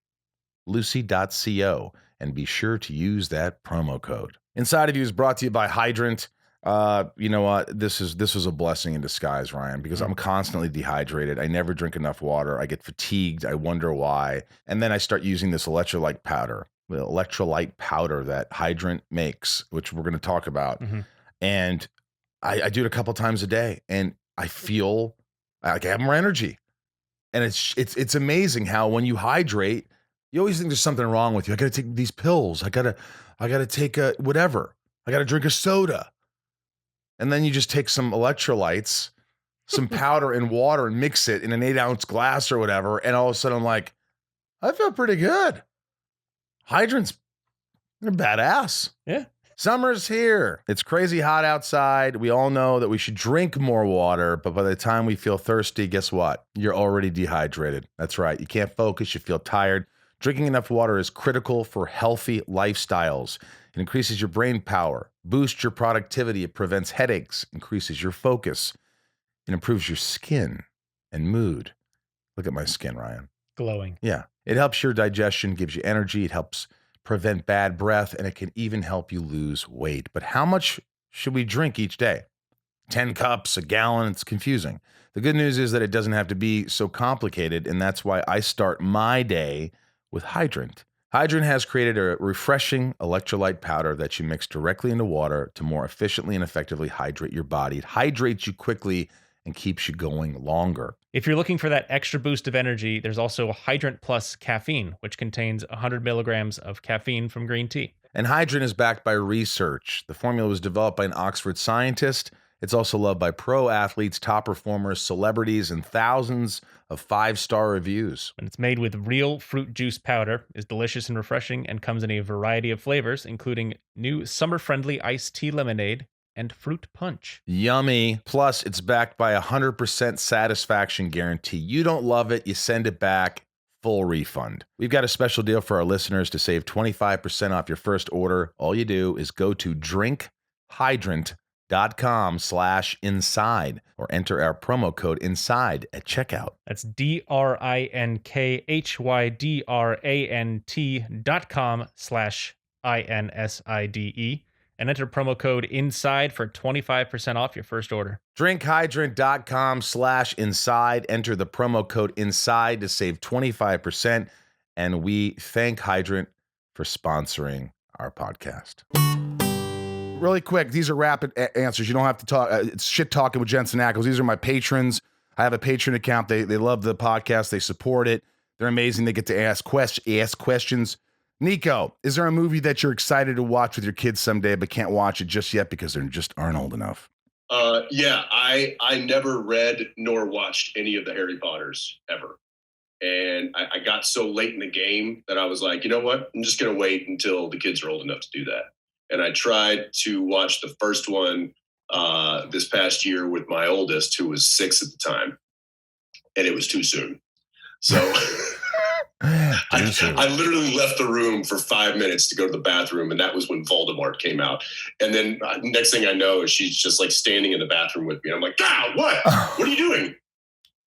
Lucy.co, and be sure to use that promo code. Inside of You is brought to you by Hydrant. You know what? This was a blessing in disguise, Ryan, because I'm constantly dehydrated. I never drink enough water. I get fatigued. I wonder why. And then I start using this electrolyte powder that Hydrant makes, which we're going to talk about. Mm-hmm. And I do it a couple times a day, and I feel like I have more energy. And it's amazing how when you hydrate, you always think there's something wrong with you. I got to take these pills. I got to take a whatever. I got to drink a soda. And then you just take some electrolytes, some powder and water, and mix it in an 8-ounce glass or whatever. And all of a sudden I'm like, I feel pretty good. Hydrants, they're badass. Yeah. Summer's here. It's crazy hot outside. We all know that we should drink more water, but by the time we feel thirsty, guess what? You're already dehydrated. That's right. You can't focus. You feel tired. Drinking enough water is critical for healthy lifestyles. It increases your brain power, boosts your productivity, it prevents headaches, increases your focus, it improves your skin and mood. Look at my skin, Ryan. Glowing. Yeah. It helps your digestion, gives you energy, it helps prevent bad breath, and it can even help you lose weight. But how much should we drink each day? 10 cups, a gallon, it's confusing. The good news is that it doesn't have to be so complicated, and that's why I start my day with Hydrant. Hydrant has created a refreshing electrolyte powder that you mix directly into water to more efficiently and effectively hydrate your body. It hydrates you quickly and keeps you going longer. If you're looking for that extra boost of energy, there's also Hydrant Plus Caffeine, which contains 100 milligrams of caffeine from green tea. And Hydrant is backed by research. The formula was developed by an Oxford scientist It's also loved by pro athletes, top performers, celebrities, and thousands of 5-star reviews. And it's made with real fruit juice powder, is delicious and refreshing, and comes in a variety of flavors, including new summer-friendly iced tea lemonade and fruit punch. Yummy. Plus, it's backed by a 100% satisfaction guarantee. You don't love it, you send it back. Full refund. We've got a special deal for our listeners to save 25% off your first order. All you do is go to drinkhydrant.com/inside or enter our promo code INSIDE at checkout. That's DRINKHYDRANT.com/INSIDE and enter promo code INSIDE for 25% off your first order. Drinkhydrant.com/inside. Enter the promo code INSIDE to save 25%. And we thank Hydrant for sponsoring our podcast. Really quick, these are rapid answers. You don't have to talk. It's shit talking with Jensen Ackles. These are my patrons. I have a patron account. They love the podcast. They support it. They're amazing. They get to ask questions. Nico, is there a movie that you're excited to watch with your kids someday, but can't watch it just yet because they just aren't old enough? Yeah, I never read nor watched any of the Harry Potters ever. And I got so late in the game that I was like, you know what? I'm just going to wait until the kids are old enough to do that. And I tried to watch the first one this past year with my oldest, who was 6 at the time. And it was too soon. So I literally left the room for 5 minutes to go to the bathroom, and that was when Voldemort came out. And then next thing I know, she's just like standing in the bathroom with me. I'm like, "Ah, what? What are you doing?"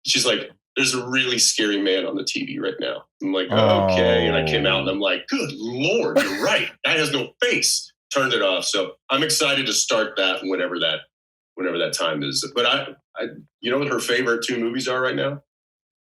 She's like, "There's a really scary man on the TV right now." I'm like, "Okay." And I came out and I'm like, "Good Lord, you're right. That has no face." Turned it off. So I'm excited to start that whenever that time is. But I you know what her favorite 2 movies are right now?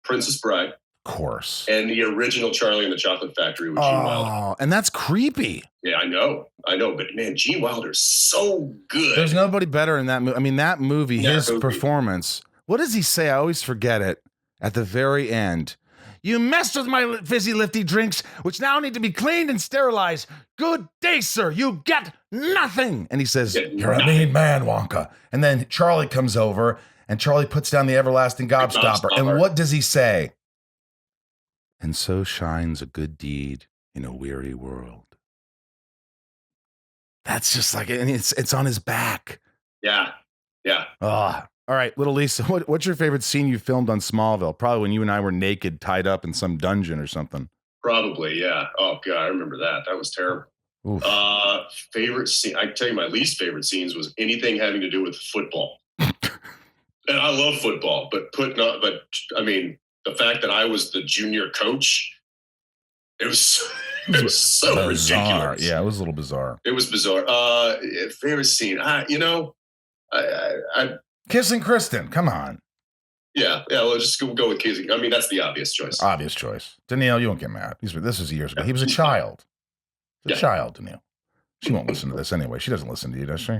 Princess Bride. Of course. And the original Charlie and the Chocolate Factory with Gene Wilder. And that's creepy. Yeah, I know. But man, Gene Wilder's so good. There's nobody better in that movie. I mean, that movie, his performance. What does he say? I always forget it. At the very end. "You messed with my fizzy lifty drinks, which now need to be cleaned and sterilized. Good day, sir. You get nothing." And he says, "You're a mean man, Wonka." And then Charlie comes over, and Charlie puts down the everlasting gobstopper. And what does he say? "And so shines a good deed in a weary world." That's just like, and it's on his back. Yeah. All right, little Lisa, what's your favorite scene you filmed on Smallville? Probably when you and I were naked, tied up in some dungeon or something. Probably, yeah. Oh God, I remember that. That was terrible. Oof. Favorite scene? I tell you, my least favorite scenes was anything having to do with football. And I love football, but I mean, the fact that I was the junior coach, it was so bizarre. ridiculous. Yeah, it was a little bizarre. It was bizarre. Favorite scene? I Kissing Kristen, come on. Yeah, let's just go with kissing. I mean, that's the obvious choice. Obvious choice. Danielle, you won't get mad. This was years ago. He was a child. Child, Danielle. She won't listen to this anyway. She doesn't listen to you, does she?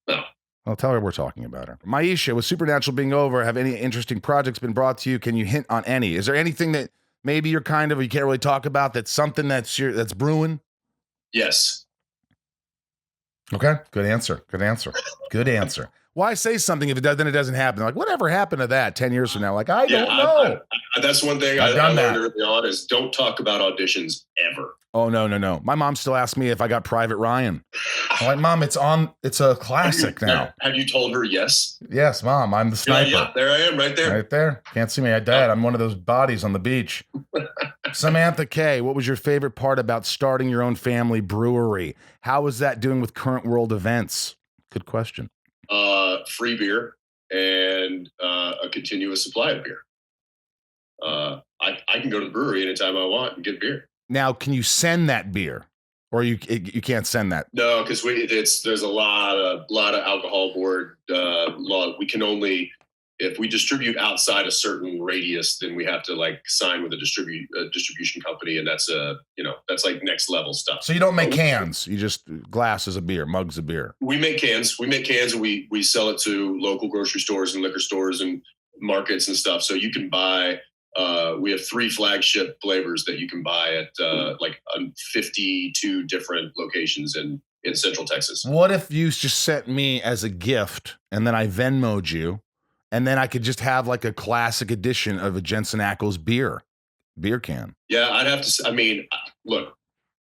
No. I'll tell her we're talking about her. Maisha, with Supernatural being over, have any interesting projects been brought to you? Can you hint on any? Is there anything that maybe you can't really talk about that's something that's brewing? Yes. Okay. Good answer. Why say something if then it doesn't happen? Like, whatever happened to that 10 years from now? Like, I don't know. That's one thing I learned early on is don't talk about auditions ever. Oh, no. My mom still asks me if I got Private Ryan. I'm like, Mom, it's a classic now. Have you told her yes? Yes, Mom, I'm the sniper. Yeah, there I am, right there. Right there. Can't see me. Dad, I'm one of those bodies on the beach. Samantha K., what was your favorite part about starting your own family brewery? How was that doing with current world events? Good question. Free beer and a continuous supply of beer. I can go to the brewery anytime I want and get beer. Now, can you send that beer, or you can't send that? No, because there's a lot of alcohol board law. We can only, if we distribute outside a certain radius, then we have to sign with a distribution company, and that's like next level stuff. So you don't make cans; you just glasses of beer, mugs of beer. We make cans. And we sell it to local grocery stores and liquor stores and markets and stuff. So you can buy. We have 3 flagship flavors that you can buy at 52 different locations in in Central Texas. What if you just sent me as a gift and then I Venmo'd you and then I could just have like a classic edition of a Jensen Ackles beer can? Yeah, I'd have to. I mean, look,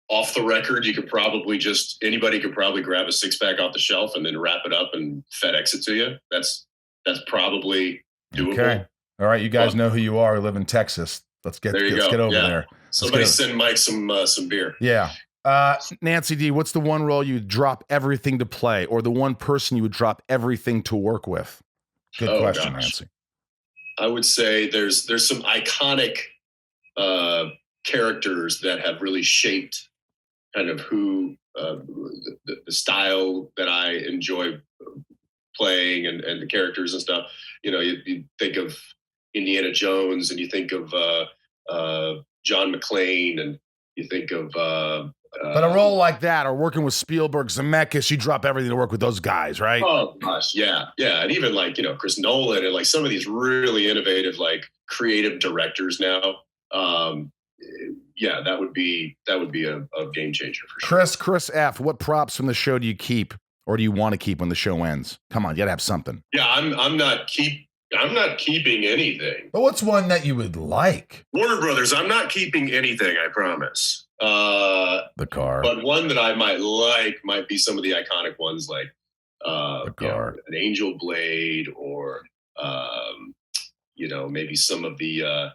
off the record, you could probably anybody could probably grab a 6-pack off the shelf and then wrap it up and FedEx it to you. That's probably doable. Okay. All right, you guys know who you are. We live in Texas. Let's get over there. Somebody send Mike some beer. Yeah. Nancy D, what's the one role you would drop everything to play, or the one person you would drop everything to work with? Good question, gosh. Nancy. I would say there's some iconic characters that have really shaped kind of who the style that I enjoy playing and the characters and stuff. You know, you think of Indiana Jones and you think of John McClane and you think of but a role like that, or working with Spielberg, Zemeckis, you drop everything to work with those guys, right? Oh gosh, yeah, and even like, you know, Chris Nolan and like some of these really innovative, like creative directors now. Yeah, that would be a game changer for sure. Chris F, what props from the show do you keep, or do you want to keep when the show ends? Come on, you gotta have something. Yeah, I'm not keeping anything. But what's one that you would like? Warner Brothers, I'm not keeping anything, I promise. The car. But one that I might be some of the iconic ones, like the car, you know, an Angel Blade, or you know, maybe some of the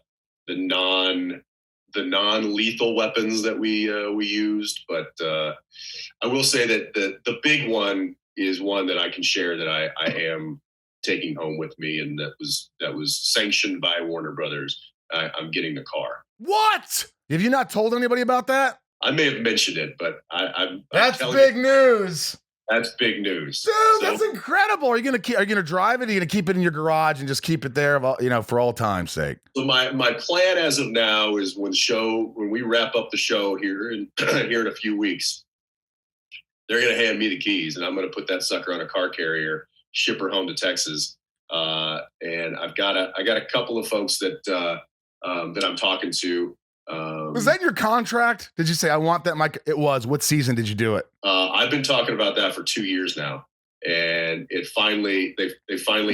non-lethal weapons that we used. But I will say that the big one is one that I can share that I am taking home with me, and that was sanctioned by Warner Brothers. I'm getting the car. What? Have you not told anybody about that? I may have mentioned it, but I'm That's big news. That's big news, dude. That's incredible. Are you gonna drive it? Are you gonna keep it in your garage and just keep it there, you know, for all time's sake? So my plan as of now is when we wrap up the show here in a few weeks, they're gonna hand me the keys, and I'm gonna put that sucker on a car carrier, ship her home to Texas. And I got a couple of folks that I'm talking to. Was that in your contract? Did you say I want that, Mike? It was. What season did you do it? I've been talking about that for 2 years now, and they finally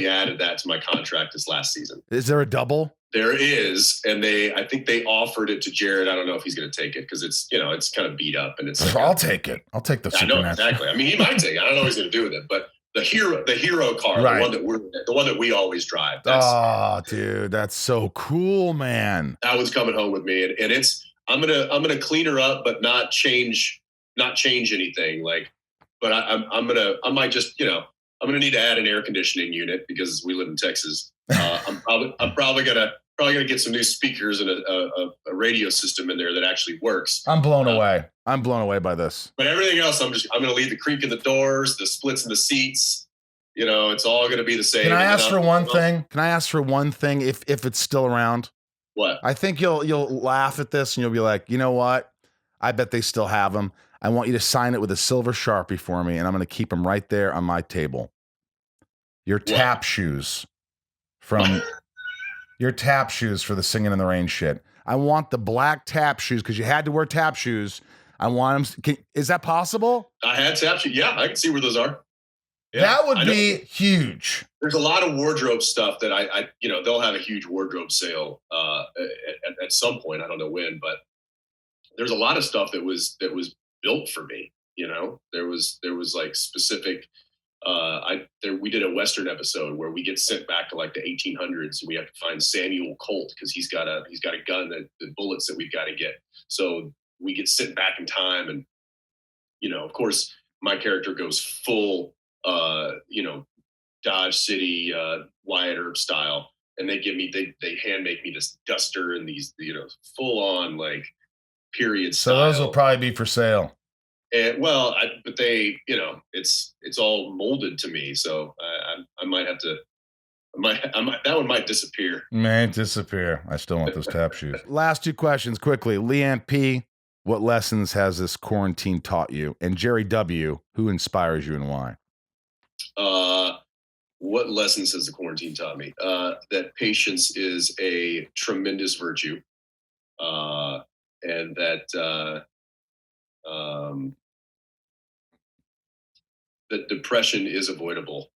added that to my contract this last season. Is there a double? There is, and I think they offered it to Jared. I don't know if he's going to take it because it's kind of beat up, and it's. I'll take it. I'll take the. I know exactly. I mean, he might take it. I don't know what he's going to do with it, but the hero car, right. the one that we always drive. Dude, that's so cool, man. That one's coming home with me, and it's. I'm gonna clean her up, but not change anything. Like, but I might just, I'm gonna need to add an air conditioning unit because we live in Texas. I'm probably gonna get some new speakers and a radio system in there that actually works. I'm blown away. I'm blown away by this. But everything else, I'm gonna leave the creak in the doors, the splits in the seats. You know, it's all gonna be the same. Can I ask for one thing? Can I ask for one thing if it's still around? What? I think you'll laugh at this and you'll be like, you know what? I bet they still have them. I want you to sign it with a silver Sharpie for me, and I'm going to keep them right there on my table. Your tap shoes from your tap shoes for the Singing in the Rain shit. I want the black tap shoes because you had to wear tap shoes. I want them. Is that possible? I had tap shoes. Yeah, I can see where those are. Yeah, that would be huge. There's a lot of wardrobe stuff that I they'll have a huge wardrobe sale at some point. I don't know when, but there's a lot of stuff that was built for me. You know, there was like specific. We did a Western episode where we get sent back to like the 1800s, and we have to find Samuel Colt because he's got a gun the bullets that we've got to get. So we get sent back in time, and of course, my character goes full. Dodge City, Wyatt Earp style, and they hand make me this duster and these, full on like period style. So those will probably be for sale. And but they, it's all molded to me, so I might have to. That one might disappear. May disappear. I still want those tap shoes. Last two questions quickly. Leanne P, what lessons has this quarantine taught you? And Jerry W, who inspires you and why? What lessons has the quarantine taught me? That patience is a tremendous virtue, and that that depression is avoidable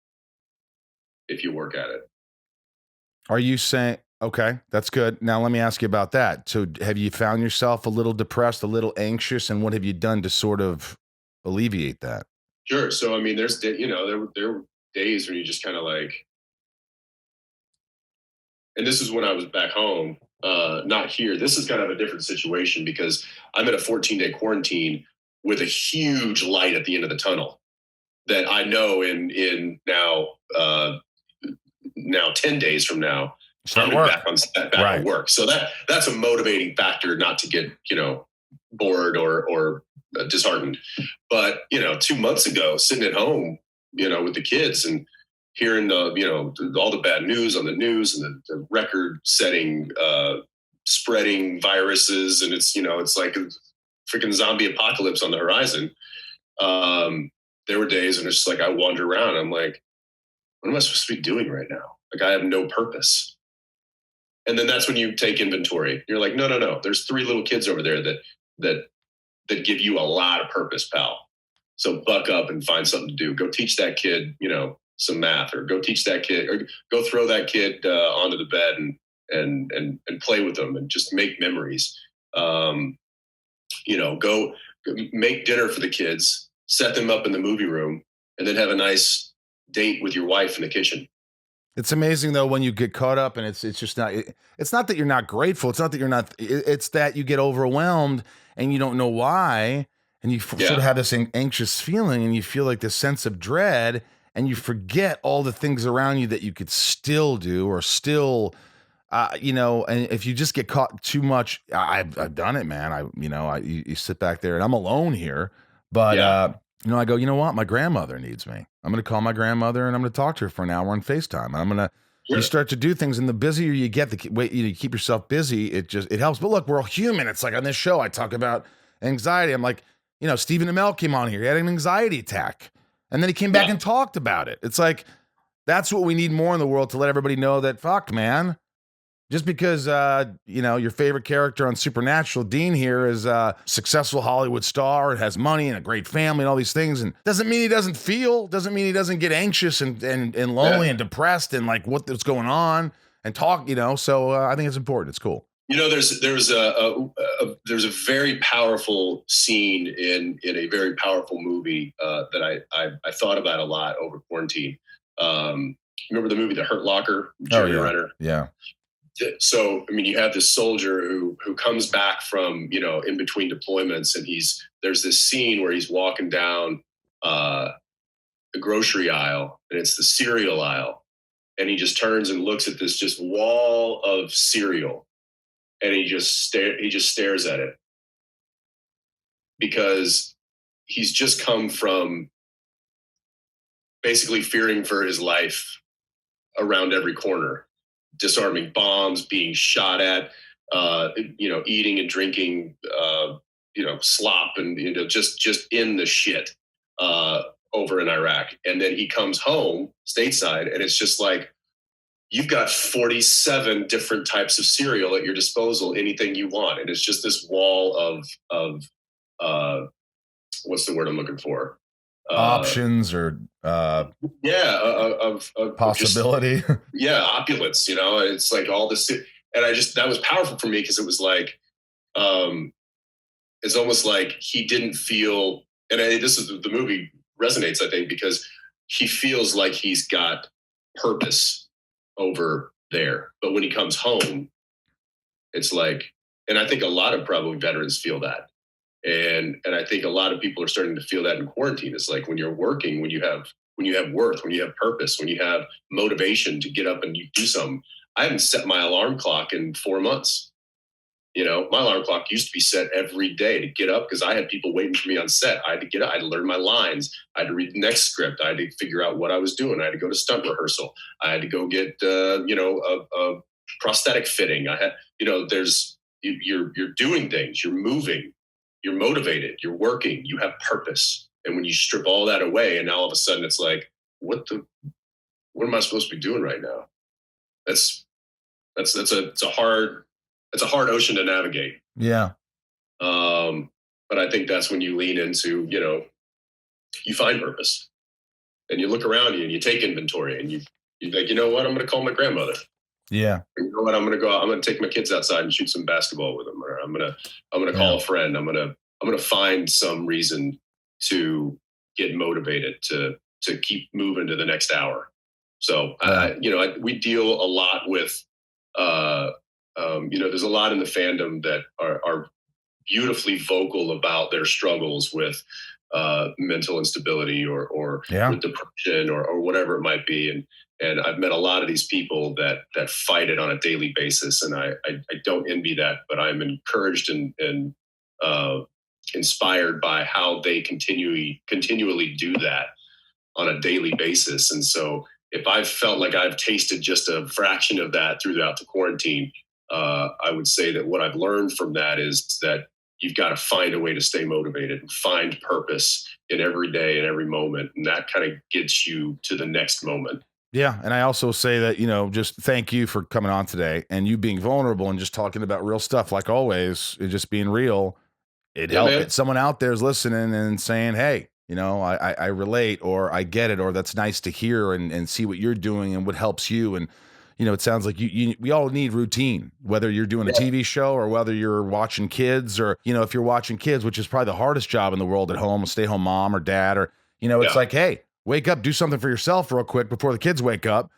if you work at it. Are you saying, okay, that's good. Now let me ask you about that. So have you found yourself a little depressed, a little anxious, and what have you done to sort of alleviate that? Sure. So I mean, there were days when you just kind of like, and this is when I was back home, not here. This is kind of a different situation because I'm in a 14-day quarantine with a huge light at the end of the tunnel that I know in now 10 days from now, Start I'm work. back Right. on work. So that's a motivating factor not to get, bored or disheartened. But, 2 months ago, sitting at home, with the kids and hearing all the bad news on the news and the record setting, spreading viruses. And it's like a freaking zombie apocalypse on the horizon. There were days when it's just like, I wander around. I'm like, what am I supposed to be doing right now? Like, I have no purpose. And then that's when you take inventory. You're like, no. There's 3 little kids over there that give you a lot of purpose, pal. So buck up and find something to do. Go teach that kid, some math, or go teach that kid, or go throw that kid onto the bed and play with them and just make memories. Go make dinner for the kids, set them up in the movie room, and then have a nice date with your wife in the kitchen. It's amazing though when you get caught up and it's just not it's not that you're not grateful, it's not that you're not it's that you get overwhelmed and you don't know why, and you sort of have this anxious feeling and you feel like this sense of dread, and you forget all the things around you that you could still do or still and if you just get caught too much, I've done it, man. You sit back there and I'm alone here, but I go, you know what? My grandmother needs me. I'm going to call my grandmother and I'm going to talk to her for an hour on FaceTime. You start to do things, and the busier you get, the way you keep yourself busy, it helps. But look, we're all human. It's like on this show, I talk about anxiety. I'm like, Stephen Amell came on here. He had an anxiety attack, and then he came back and talked about it. It's like, that's what we need more in the world, to let everybody know that, fuck, man. Just because, your favorite character on Supernatural, Dean here, is a successful Hollywood star and has money and a great family and all these things, and doesn't mean he doesn't feel, doesn't mean he doesn't get anxious and lonely and depressed and like what's going on and talk, So I think it's important. It's cool. There's a very powerful scene in a very powerful movie that I thought about a lot over quarantine. Remember the movie The Hurt Locker? Jerry Renner. Yeah. So, I mean, you have this soldier who comes back from, in between deployments, and there's this scene where he's walking down the grocery aisle, and it's the cereal aisle. And he just turns and looks at this just wall of cereal, and he just stares at it, because he's just come from basically fearing for his life around every corner. Disarming bombs, being shot at, eating and drinking, slop and, just in the shit over in Iraq. And then he comes home stateside, and it's just like, you've got 47 different types of cereal at your disposal, anything you want. And it's just this wall of what's the word I'm looking for? Options or of possibility. Opulence, it's like all this. And that was powerful for me, because it was like, it's almost like he didn't feel, and the movie resonates, I think, because he feels like he's got purpose over there. But when he comes home, it's like, and I think a lot of probably veterans feel that. And I think a lot of people are starting to feel that in quarantine. It's like, when you're working, when you have worth, when you have purpose, when you have motivation to get up and you do something. I haven't set my alarm clock in 4 months. My alarm clock used to be set every day to get up, because I had people waiting for me on set. I had to get up. I had to learn my lines. I had to read the next script. I had to figure out what I was doing. I had to go to stunt rehearsal. I had to go get, a prosthetic fitting. I had, you're doing things, you're moving, you're motivated, you're working, you have purpose. And when you strip all that away, and now all of a sudden it's like, what am I supposed to be doing right now? It's a hard ocean to navigate. Yeah. But I think that's when you lean into, you find purpose. and you look around you and you take inventory and you're like, you know what, I'm going to call my grandmother. Yeah. You know what, I'm going to go out, I'm going to take my kids outside and shoot some basketball with them, or I'm going to call a friend. I'm going to find some reason to get motivated to keep moving to the next hour. So we deal a lot with, there's a lot in the fandom that are beautifully vocal about their struggles with mental instability or with depression or whatever it might be. And I've met a lot of these people that fight it on a daily basis. And I don't envy that, but I'm encouraged and inspired by how they continually do that on a daily basis. And so if I've felt like I've tasted just a fraction of that throughout the quarantine, I would say that what I've learned from that is that you've got to find a way to stay motivated and find purpose in every day and every moment. And that kind of gets you to the next moment. Yeah. And I also say that, just thank you for coming on today and you being vulnerable and just talking about real stuff. Like always, just being real. It helps. Someone out there is listening and saying, hey, I relate, or I get it, or that's nice to hear and see what you're doing and what helps you. And, it sounds like we all need routine, whether you're doing a TV show or whether you're watching kids, or, if you're watching kids, which is probably the hardest job in the world at home, a stay-home mom or dad, or, it's like, hey, wake up, do something for yourself real quick before the kids wake up,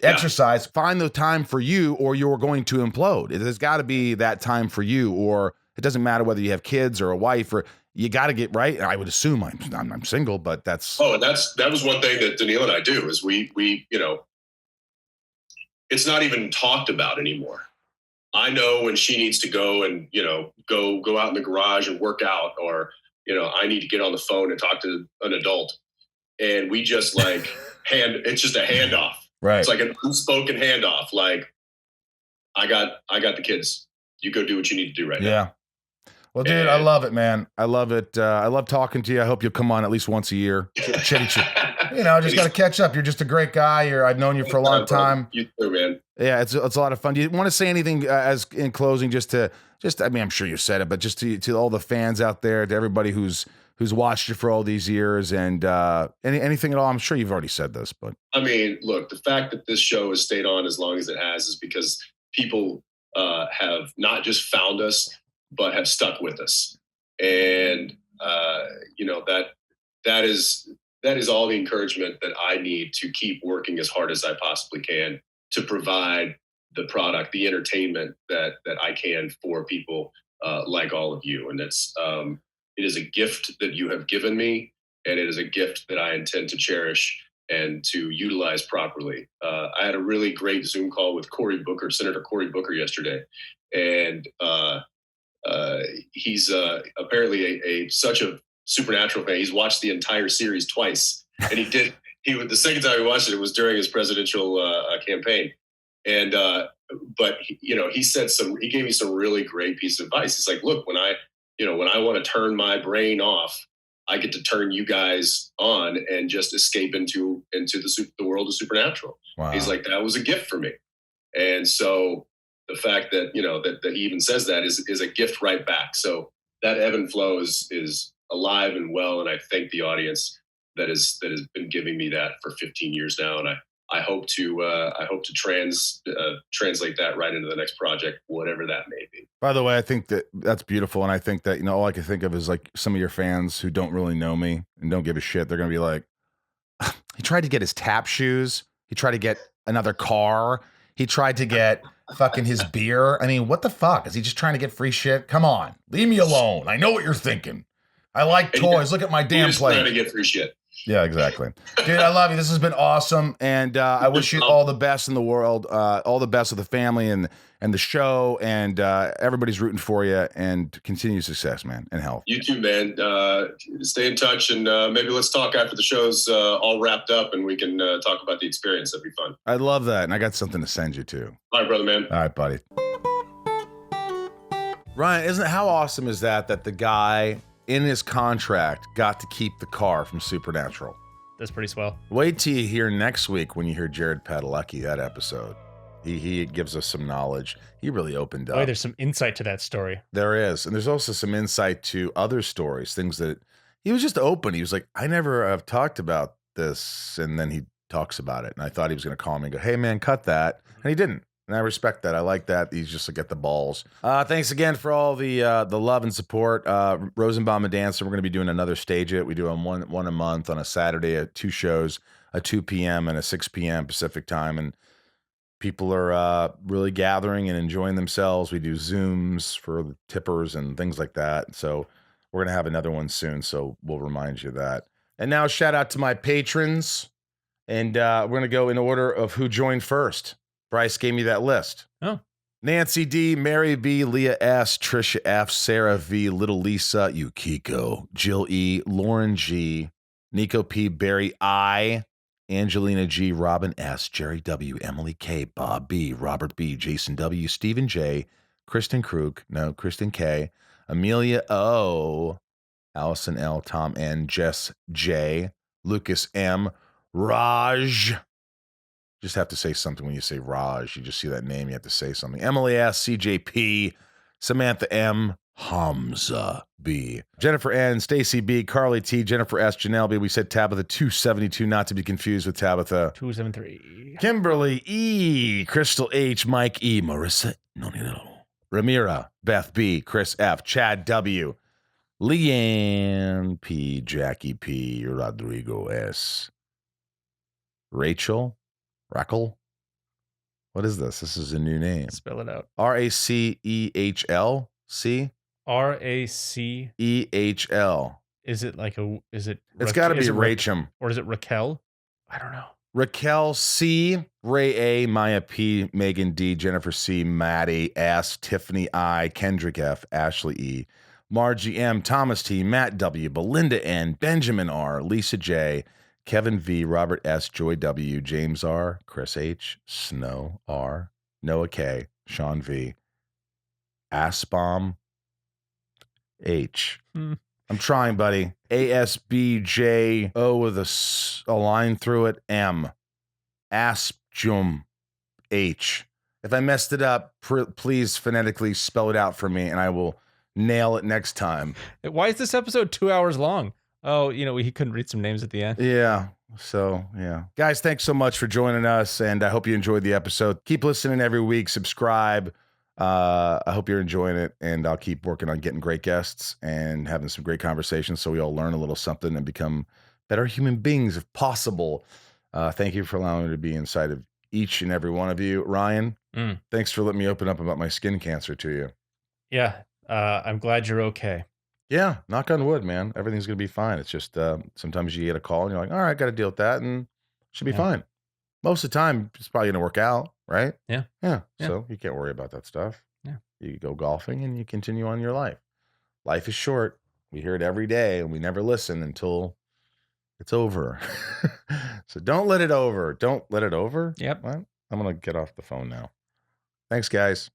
exercise, find the time for you, or you're going to implode. There's got to be that time for you, or it doesn't matter whether you have kids or a wife, or you got to get right. I would assume I'm single, but that's. Oh, and that was one thing that Danielle and I do is we it's not even talked about anymore. I know when she needs to go and, go out in the garage and work out, or, I need to get on the phone and talk to an adult. And we just like it's just a handoff. Right. It's like an unspoken handoff. Like I got the kids. You go do what you need to do right now. Yeah. Well, dude, I love it, man. I love it. I love talking to you. I hope you'll come on at least once a year. Chitty chit. Just got to catch up. You're just a great guy. I've known you for a long time. You too, man. Yeah, it's a lot of fun. Do you want to say anything as in closing? I'm sure you said it, but just to all the fans out there, to everybody who's watched you for all these years, and anything at all. I'm sure you've already said this, but I mean, look, the fact that this show has stayed on as long as it has is because people have not just found us, but have stuck with us. And, that is all the encouragement that I need to keep working as hard as I possibly can to provide the product, the entertainment that I can for people like all of you. And it is a gift that you have given me, and it is a gift that I intend to cherish and to utilize properly. I had a really great Zoom call with Senator Cory Booker yesterday. And, he's apparently such a Supernatural fan. He's watched the entire series twice, and the second time he watched it was during his presidential campaign. And but he gave me some really great piece of advice. It's like, look, when I want to turn my brain off, I get to turn you guys on and just escape into the world of Supernatural. Wow. He's like, that was a gift for me. And so the fact that, that he even says that is a gift right back. So that ebb and flow is alive and well. And I thank the audience that has been giving me that for 15 years now. And I hope to translate that right into the next project, whatever that may be. By the way, I think that's beautiful. And I think that, all I can think of is like some of your fans who don't really know me and don't give a shit. They're going to be like, he tried to get his tap shoes. He tried to get another car. He tried to get fucking his beer. I mean, what the fuck? Is he just trying to get free shit? Come on, leave me alone. I know what you're thinking. I like toys. Look at my damn plate. Trying to get free shit. Yeah, exactly. Dude, I love you. This has been awesome. And I wish you all the best in the world, all the best with the family and the show, and everybody's rooting for you, and continued success, man, and health. You too, man. Stay in touch, and maybe let's talk after the show's all wrapped up, and we can talk about the experience. That'd be fun. I love that. And I got something to send you too. All right, brother, man. All right, buddy. Ryan, how awesome is that the guy in his contract got to keep the car from Supernatural? That's pretty swell. Wait till you hear next week when you hear Jared Padalecki, that episode. He gives us some knowledge. He really opened up. Oh, there's some insight to that story. There is. And there's also some insight to other stories, things that he was just open. He was like, I never have talked about this, and then he talks about it. And I thought he was going to call me and go, hey, man, cut that. And he didn't. And I respect that. I like that. He's just like, get the balls. Thanks again for all the love and support. Rosenbaum and Dancer, we're going to be doing another Stage It. We do one a month on a Saturday at 2 shows, a 2 p.m. and a 6 p.m. Pacific time. And people are really gathering and enjoying themselves. We do Zooms for the tippers and things like that. So we're going to have another one soon. So we'll remind you of that. And now shout out to my patrons. And we're going to go in order of who joined first. Bryce gave me that list. Oh. Nancy D, Mary B, Leah S, Trisha F, Sarah V, Little Lisa, Yukiko, Jill E, Lauren G, Nico P, Barry I, Angelina G, Robin S, Jerry W, Emily K, Bob B, Robert B, Jason W, Stephen J, Kristen Krug, no, Kristen K, Amelia O, Allison L, Tom N, Jess J, Lucas M, Raj. Just have to say something when you say Raj. You just see that name, you have to say something. Emily S, CJP, Samantha M, Hamza B, Jennifer N, Stacy B, Carly T, Jennifer S, Janelle B. We said Tabitha 272, not to be confused with Tabitha 273. Kimberly E, Crystal H, Mike E, Marissa Ramira, Beth B, Chris F, Chad W, Leanne P, Jackie P, Rodrigo S, Rachel Rackle. What is this? This is a new name. Spell it out. Racehl. C? RAC. EHL. Is it like a, is it? It's got to be Rachel. Or is it Raquel? I don't know. Raquel C, Ray A, Maya P, Megan D, Jennifer C, Maddie S, Tiffany I, Kendrick F, Ashley E, Margie M, Thomas T, Matt W, Belinda N, Benjamin R, Lisa J, Kevin V, Robert S, Joy W, James R, Chris H, Snow R, Noah K, Sean V, Asbom H. I'm trying, buddy. ASBJO with a line through it. M. Aspjum H. If I messed it up, please phonetically spell it out for me, and I will nail it next time. Why is this episode 2 hours long? Oh, he couldn't read some names at the end. Yeah. So, yeah. Guys, thanks so much for joining us, and I hope you enjoyed the episode. Keep listening every week. Subscribe. I hope you're enjoying it, and I'll keep working on getting great guests and having some great conversations so we all learn a little something and become better human beings if possible. Thank you for allowing me to be inside of each and every one of you. Ryan, thanks for letting me open up about my skin cancer to you. Yeah. I'm glad you're okay. Yeah, knock on wood, man. Everything's going to be fine. It's just sometimes you get a call and you're like, all right, got to deal with that, and it should be fine. Most of the time, it's probably going to work out, right? Yeah. So you can't worry about that stuff. Yeah. You go golfing and you continue on your life. Life is short. We hear it every day, and we never listen until it's over. So don't let it over. Don't let it over. Yep. What? I'm going to get off the phone now. Thanks, guys.